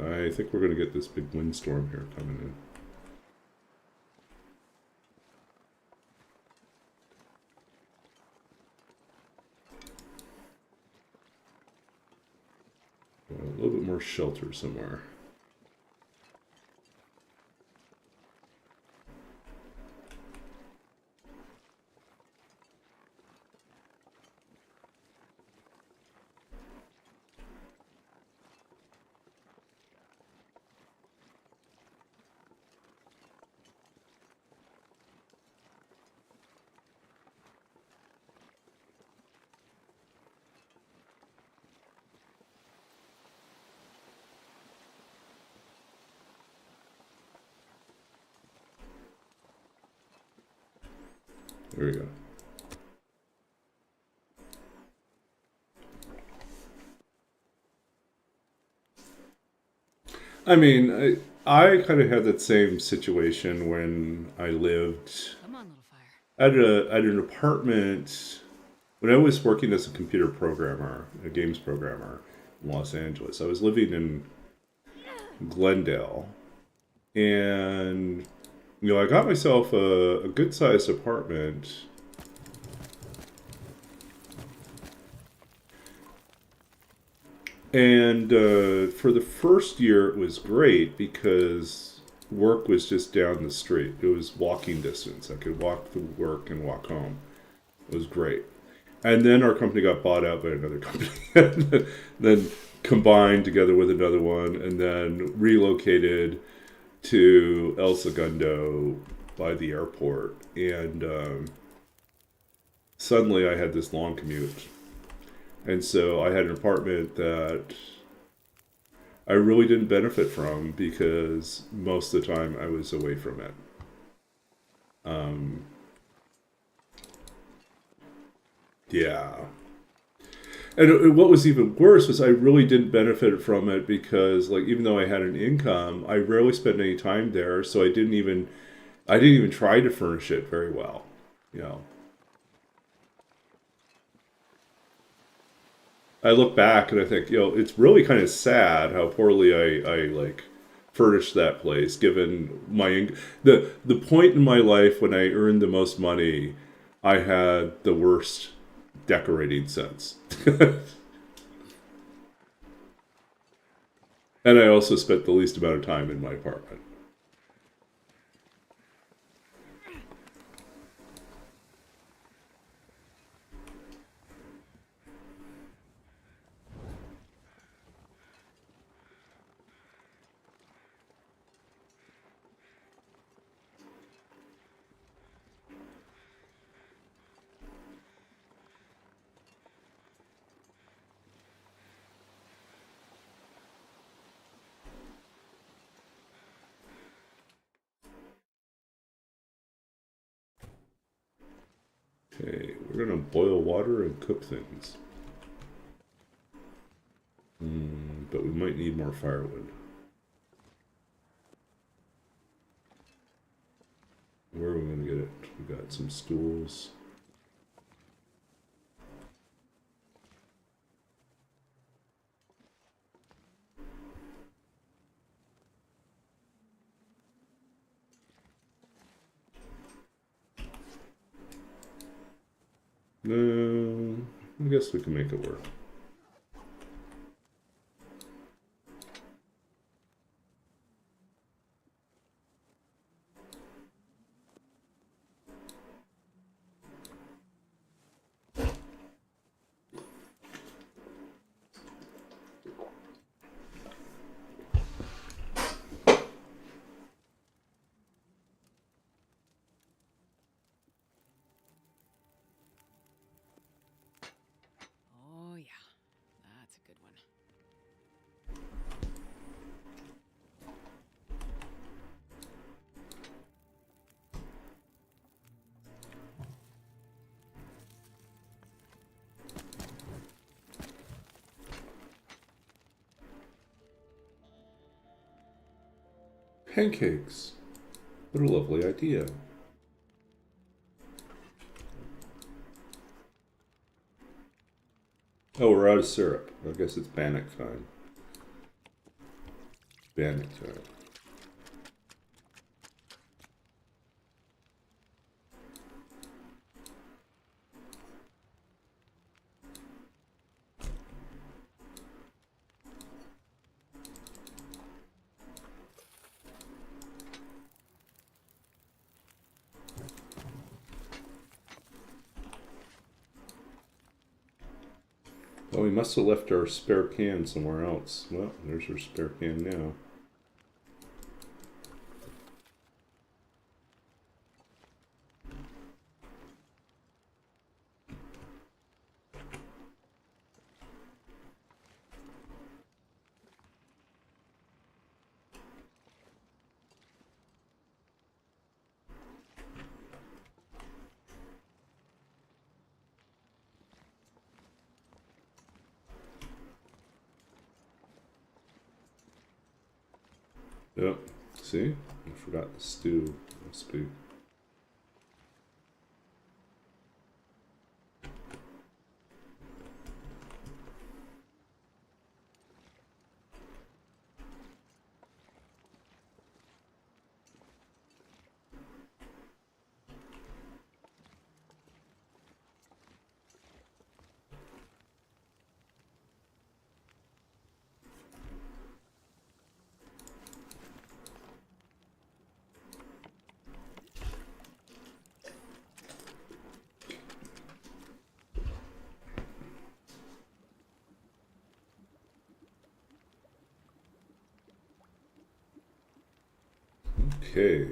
Speaker 1: I think we're going to get this big windstorm here coming in. A little bit more shelter somewhere. There we go. I mean, I kind of had that same situation when I lived
Speaker 2: Come on, little fire.
Speaker 1: at an apartment when I was working as a computer programmer, a games programmer in Los Angeles. I was living in Glendale, and I got myself a good-sized apartment. And for the first year, it was great because work was just down the street. It was walking distance. I could walk to work and walk home. It was great. And then our company got bought out by another company, then combined together with another one, and then relocated to El Segundo by the airport. And suddenly I had this long commute. And so I had an apartment that I really didn't benefit from because most of the time I was away from it. Um, yeah. And what was even worse was I really didn't benefit from it because, like, even though I had an income, I rarely spent any time there, so I didn't even try to furnish it very well. You know, I look back and I think, it's really kind of sad how poorly I like furnished that place, given the point in my life when I earned the most money, I had the worst decorating sense. And I also spent the least amount of time in my apartment. Okay, we're gonna boil water and cook things. But we might need more firewood. Where are we gonna get it? We got some stools. No, I guess we can make it work.
Speaker 2: Oh, yeah. That's a good one.
Speaker 1: Pancakes. What a lovely idea. Oh, we're out of syrup. I guess it's Bannock time. Bannock time. Oh, we must have left our spare can somewhere else. Well, there's our spare can now. Yep. See? I forgot the stew recipe. Okay.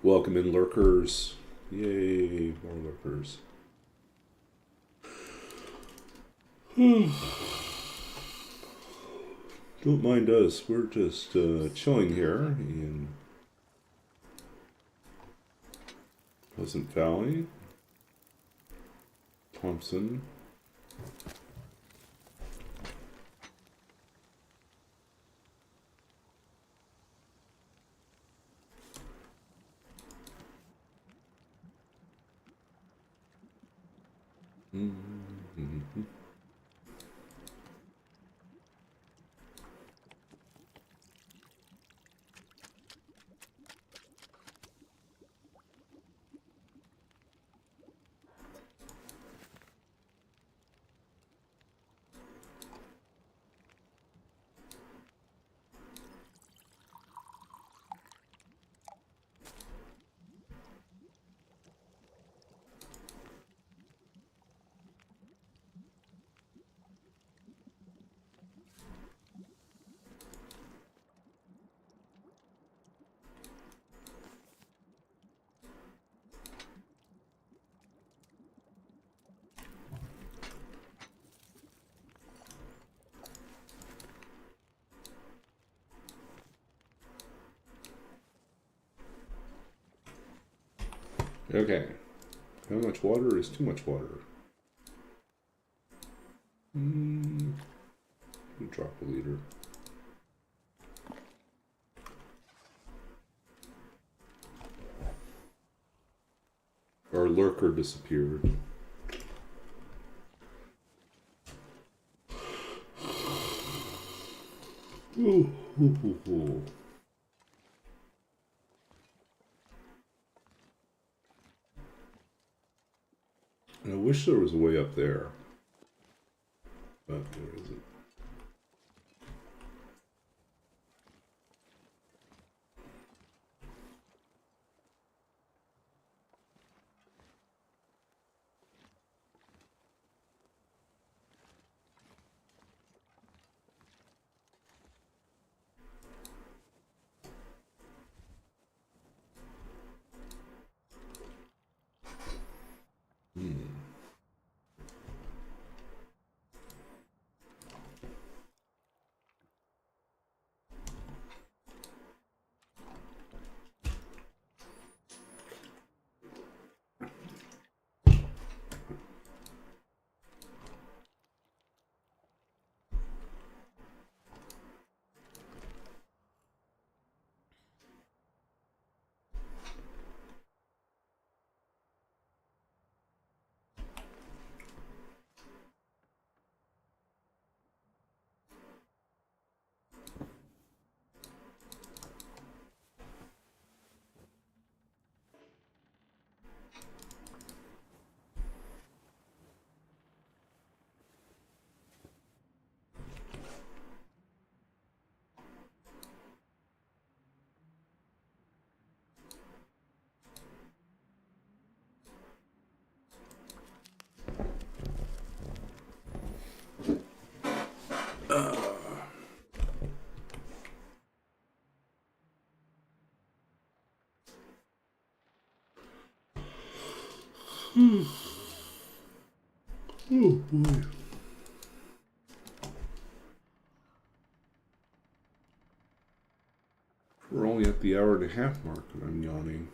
Speaker 1: Welcome in, lurkers. Yay, more lurkers. Don't mind us. We're just chilling here in Pleasant Valley, Thompson. Mm-hmm. Okay. How much water is too much water? Drop a liter. Our lurker disappeared. Ooh, ooh, ooh, ooh. I wish there was a way up there. But where is it? Oh boy. We're only at the hour and a half mark and I'm yawning.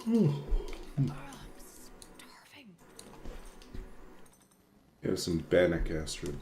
Speaker 2: I'm starving.
Speaker 1: Yeah, some bannock acid.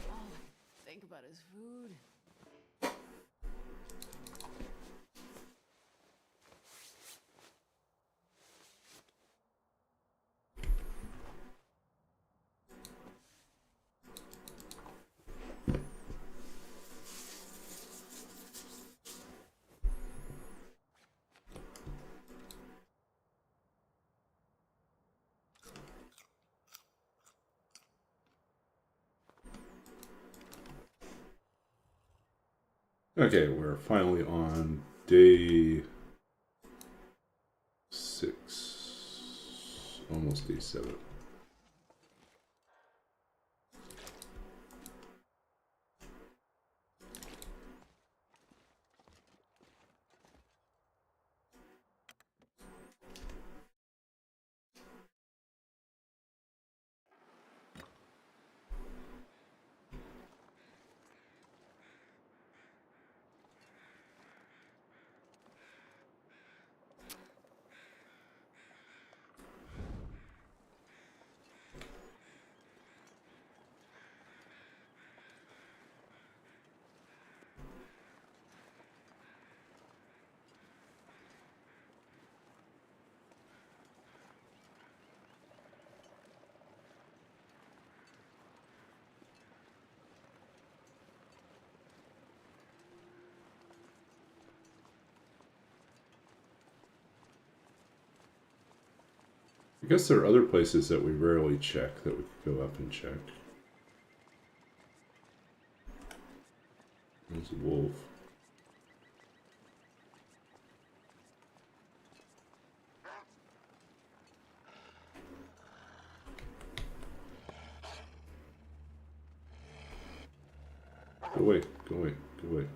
Speaker 2: All I can think about is food.
Speaker 1: Okay, we're finally on day 6. Almost day 7. I guess there are other places that we rarely check that we could go up and check. There's a wolf. Go away, go away, go away.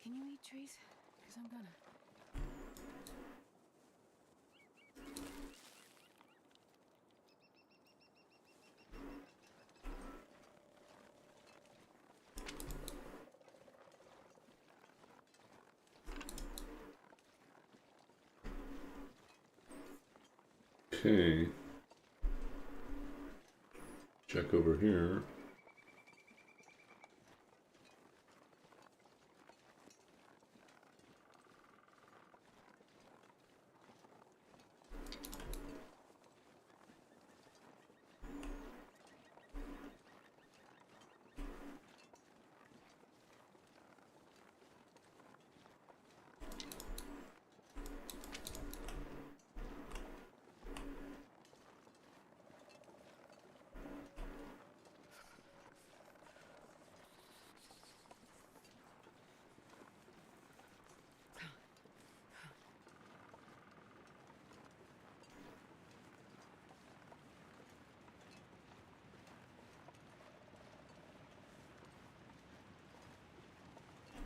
Speaker 2: Can you eat trees? Because I'm gonna.
Speaker 1: Okay. Check over here.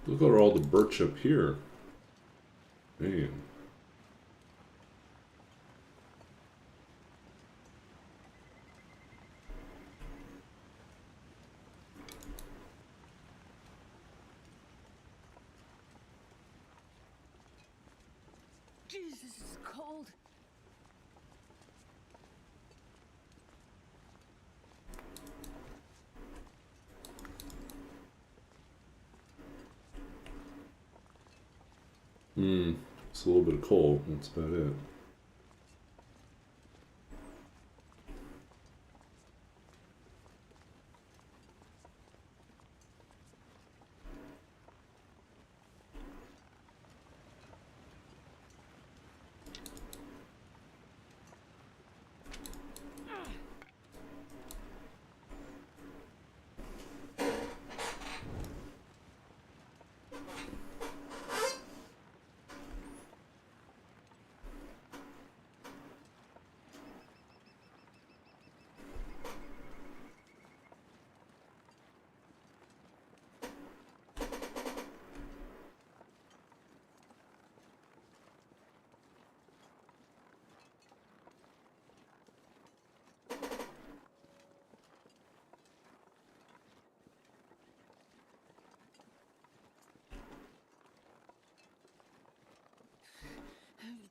Speaker 1: Look at all the birch up here. Man.
Speaker 2: Jesus, it's cold.
Speaker 1: It's a little bit of coal. That's about it.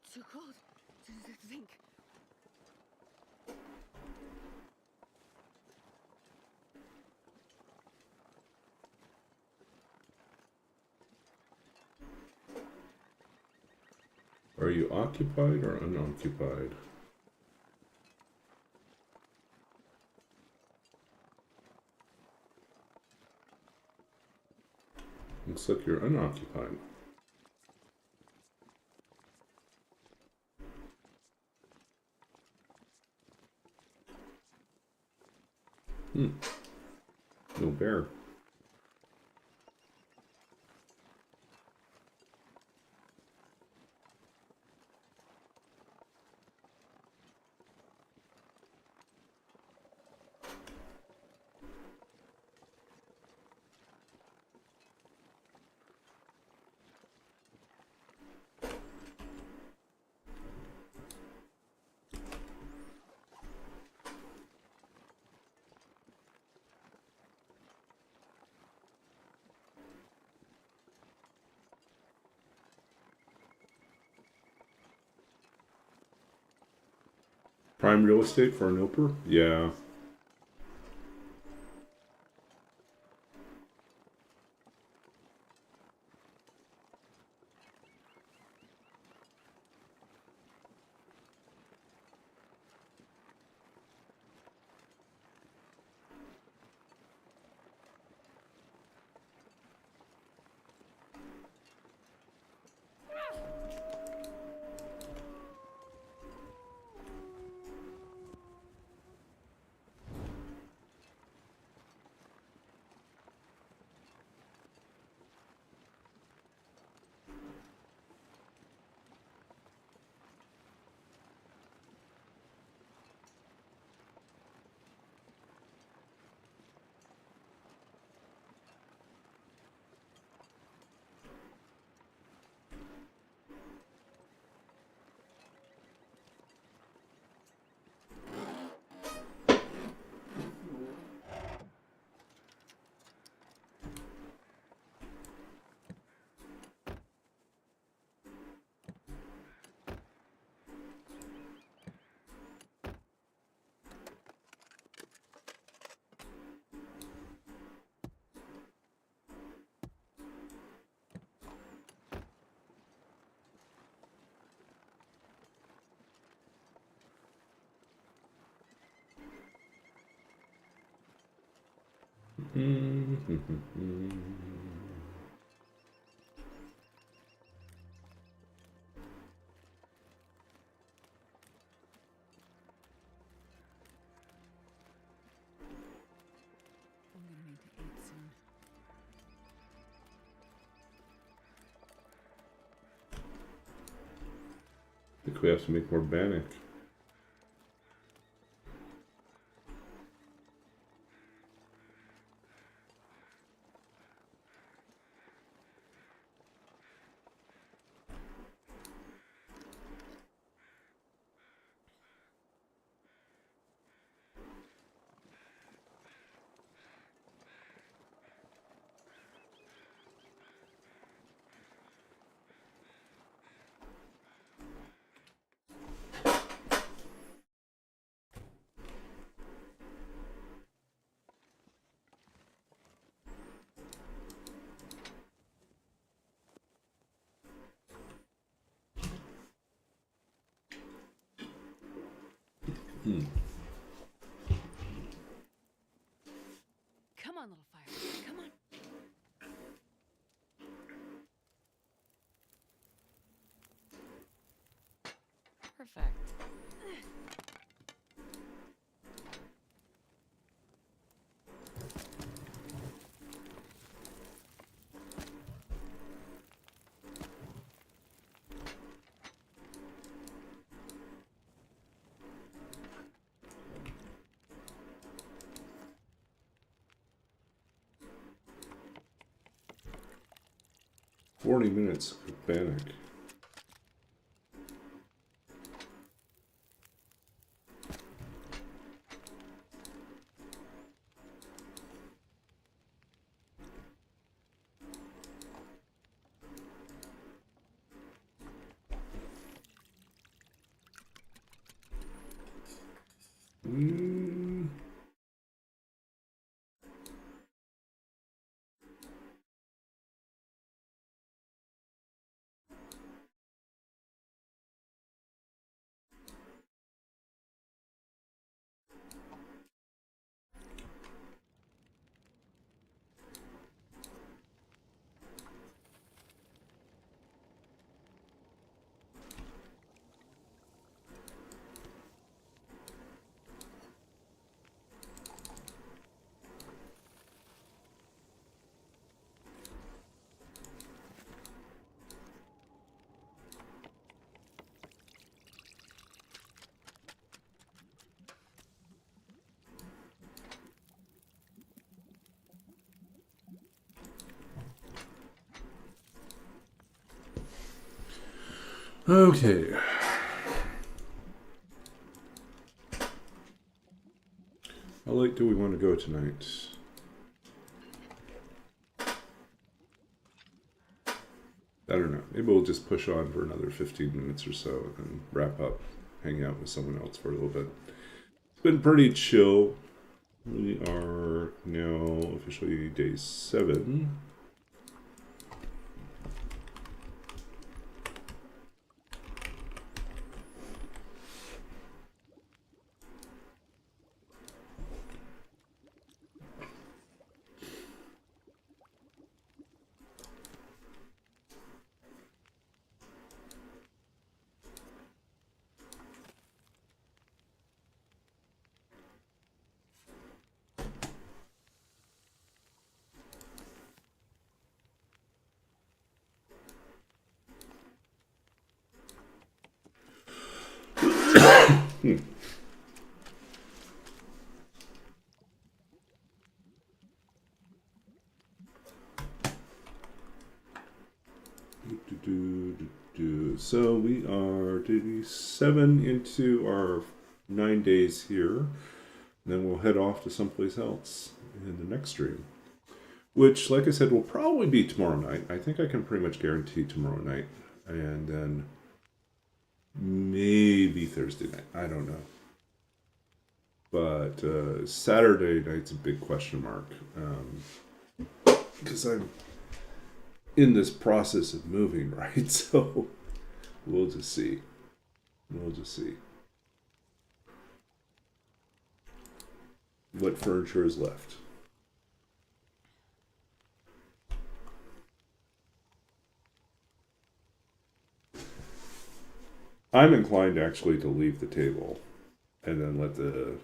Speaker 2: It's too cold to think.
Speaker 1: Are you occupied or unoccupied? Looks like you're unoccupied. No bear. Prime real estate for an Loper? Yeah.
Speaker 2: I'm gonna need to eat soon.
Speaker 1: I think we have to make more bannock.
Speaker 2: Come on, little fire. Come on. Perfect.
Speaker 1: $40 of panic. Okay. How late do we want to go tonight? I don't know. Maybe we'll just push on for another 15 minutes or so and wrap up, hang out with someone else for a little bit. It's been pretty chill. We are now officially day 7. So we are day 7 into our 9 days here. And then we'll head off to someplace else in the next stream. Which, like I said, will probably be tomorrow night. I think I can pretty much guarantee tomorrow night. And then maybe Thursday night. I don't know. But Saturday night's a big question mark. Because I'm in this process of moving, right? So we'll just see. We'll just see what furniture is left. I'm inclined actually to leave the table and then let the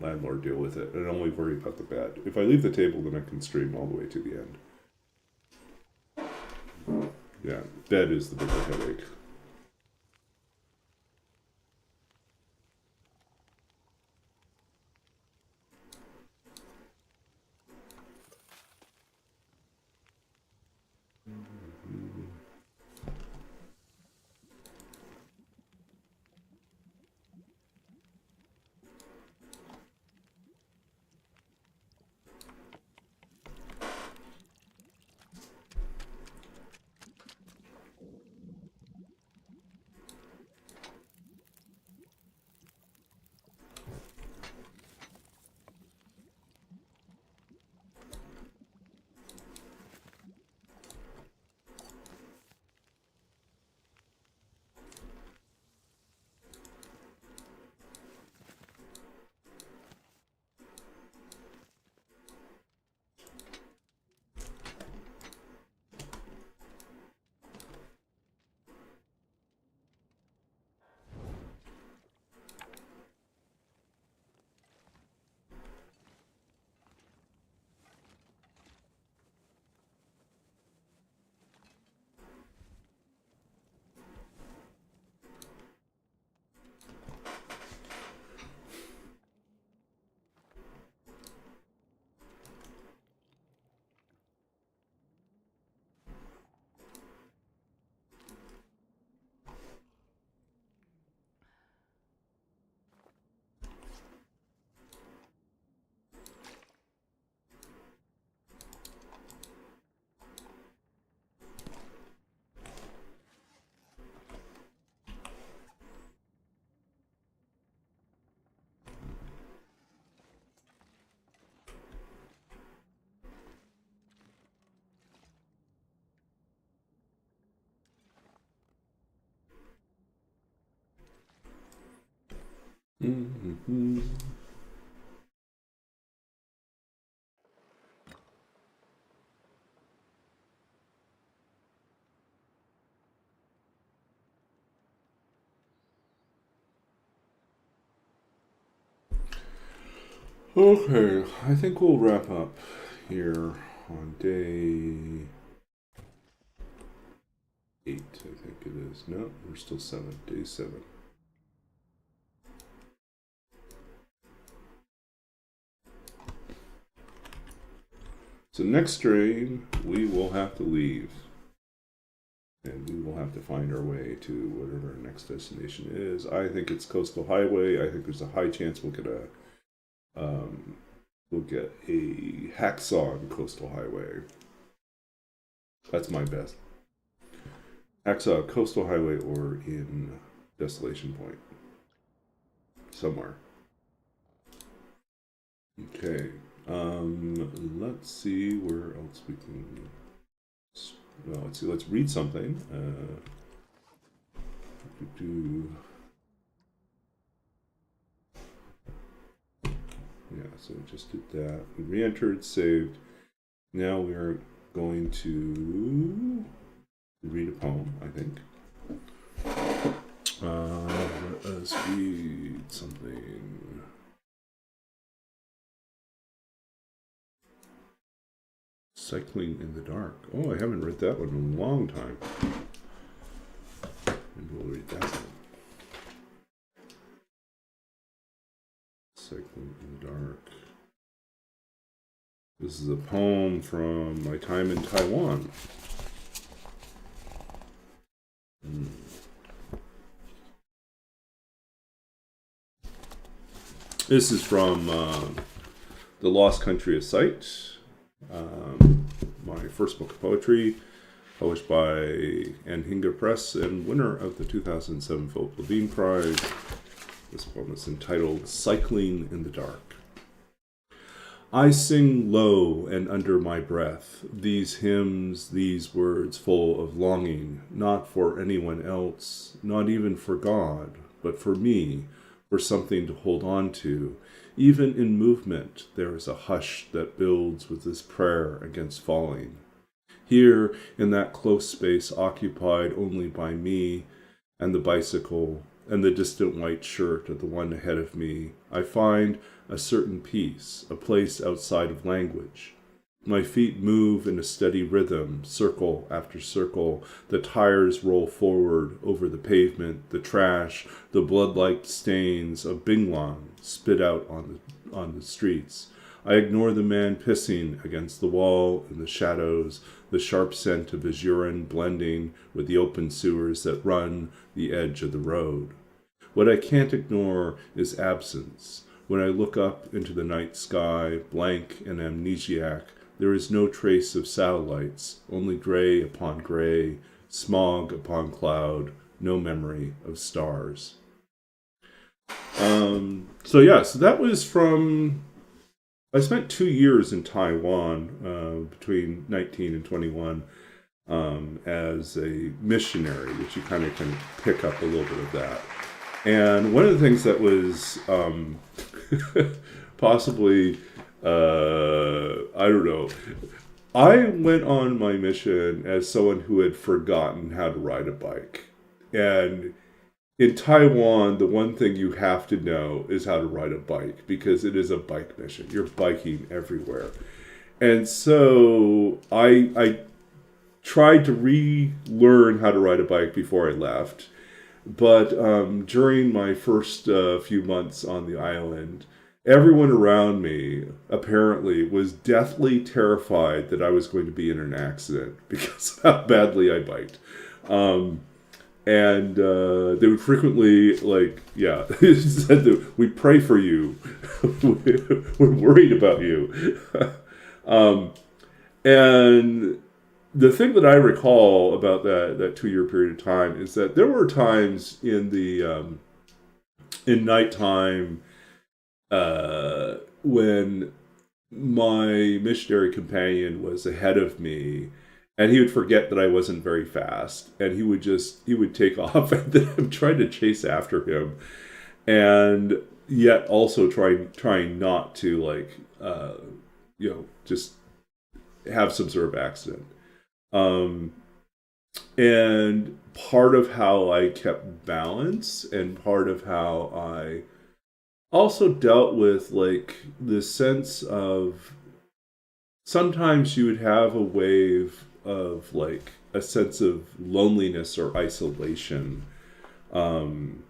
Speaker 1: landlord deal with it and only worry about the bed. If I leave the table, then I can stream all the way to the end. Yeah, bed is the bigger headache. Mm-hmm. Okay, I think we'll wrap up here on day 8, I think it is. No, we're still 7. Day 7. So next train, we will have to leave. And we will have to find our way to whatever our next destination is. I think it's Coastal Highway. I think there's a high chance we'll get a hacksaw on Coastal Highway. That's my best. Hacksaw, Coastal Highway, or in Desolation Point. Somewhere. Okay. Let's see where else we can. Well, let's see. Let's read something. Yeah, so we just did that. We re-entered, saved. Now we are going to read a poem, I think. Let us read something. Cycling in the Dark. Oh, I haven't read that one in a long time. And we'll read that one. Cycling in the Dark. This is a poem from my time in Taiwan. This is from The Lost Country of Sight. My first book of poetry, published by Anhinga Press and winner of the 2007 Philip Levine Prize. This poem is entitled Cycling in the Dark. I sing low and under my breath these hymns, these words full of longing, not for anyone else, not even for God, but for me, for something to hold on to. Even in movement, there is a hush that builds with this prayer against falling. Here, in that close space occupied only by me and the bicycle and the distant white shirt of the one ahead of me, I find a certain peace, a place outside of language. My feet move in a steady rhythm, circle after circle. The tires roll forward over the pavement, the trash, the blood-like stains of Binglang spit out on the streets. I ignore the man pissing against the wall in the shadows, the sharp scent of his urine blending with the open sewers that run the edge of the road. What I can't ignore is absence. When I look up into the night sky, blank and amnesiac, there is no trace of satellites, only gray upon gray, smog upon cloud, no memory of stars. So that was from. I spent 2 years in Taiwan between 19 and 21 as a missionary, which you kind of can pick up a little bit of that. And one of the things that was possibly, I don't know, I went on my mission as someone who had forgotten how to ride a bike. And in Taiwan, the one thing you have to know is how to ride a bike, because it is a bike mission. You're biking everywhere. And so I tried to relearn how to ride a bike before I left. But during my first few months on the island, everyone around me apparently was deathly terrified that I was going to be in an accident because of how badly I biked. And they would frequently, said that we pray for you. We're worried about you. And the thing that I recall about that 2-year period of time is that there were times in nighttime when my missionary companion was ahead of me, and he would forget that I wasn't very fast, and he would take off, and then I'm trying to chase after him. And yet also trying not to like just have some sort of accident. Um, and part of how I kept balance and part of how I also dealt with like the sense of sometimes you would have a wave of like a sense of loneliness or isolation. Um,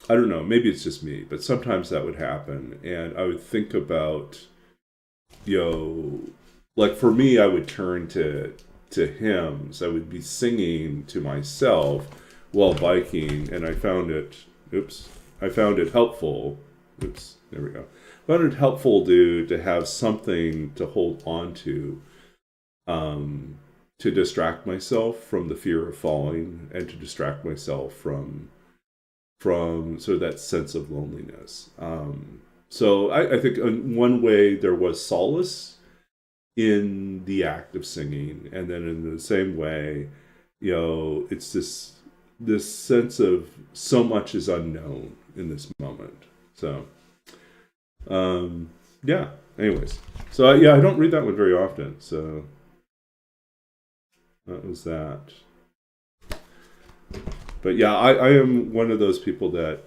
Speaker 1: I don't know, maybe it's just me, but sometimes that would happen. And I would think about, you know, like for me, I would turn to hymns. I would be singing to myself while biking, and I found it helpful. There we go. I found it helpful to have something to hold on to distract myself from the fear of falling, and to distract myself from sort of that sense of loneliness. So I think in one way there was solace in the act of singing, and then in the same way, it's this sense of so much is unknown in this moment. So yeah. Anyways, so yeah, I don't read that one very often. So that was that. But yeah, I am one of those people that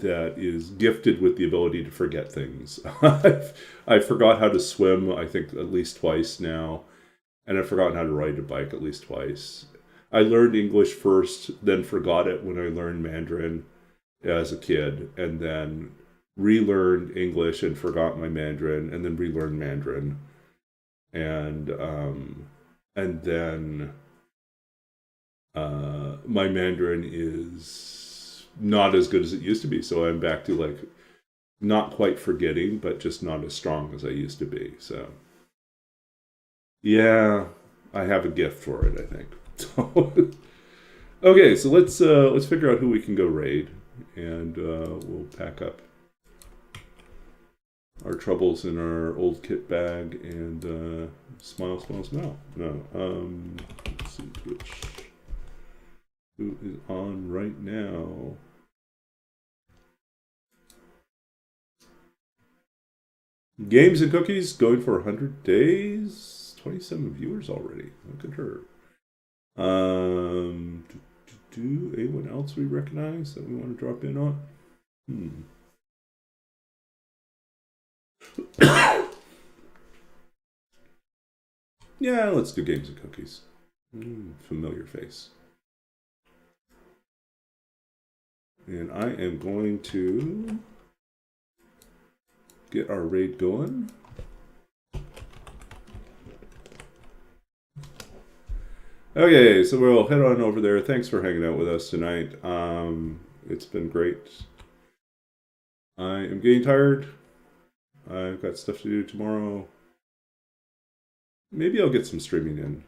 Speaker 1: is gifted with the ability to forget things. I forgot how to swim, I think, at least twice now, and I've forgotten how to ride a bike at least twice. I learned English first, then forgot it when I learned Mandarin as a kid, and then relearned English and forgot my Mandarin, and then relearned Mandarin, and then my Mandarin is not as good as it used to be, so I'm back to like not quite forgetting, but just not as strong as I used to be. So yeah, I have a gift for it, I think. So okay, so let's figure out who we can go raid, and we'll pack up our troubles in our old kit bag and smile, smile, smile. No, let's see Twitch. Who is on right now? Games and Cookies going for 100 days. 27 viewers already. Look at her. Anyone else we recognize that we want to drop in on? Yeah, let's do Games and Cookies. Familiar face. And I am going to get our raid going. Okay, so we'll head on over there. Thanks for hanging out with us tonight. It's been great. I am getting tired. I've got stuff to do tomorrow. Maybe I'll get some streaming in.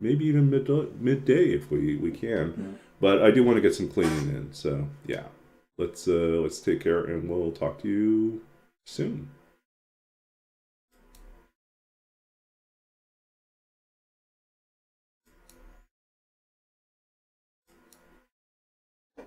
Speaker 1: Maybe even midday if we can. Yeah. But I do want to get some cleaning in. So yeah, let's take care, and we'll talk to you soon.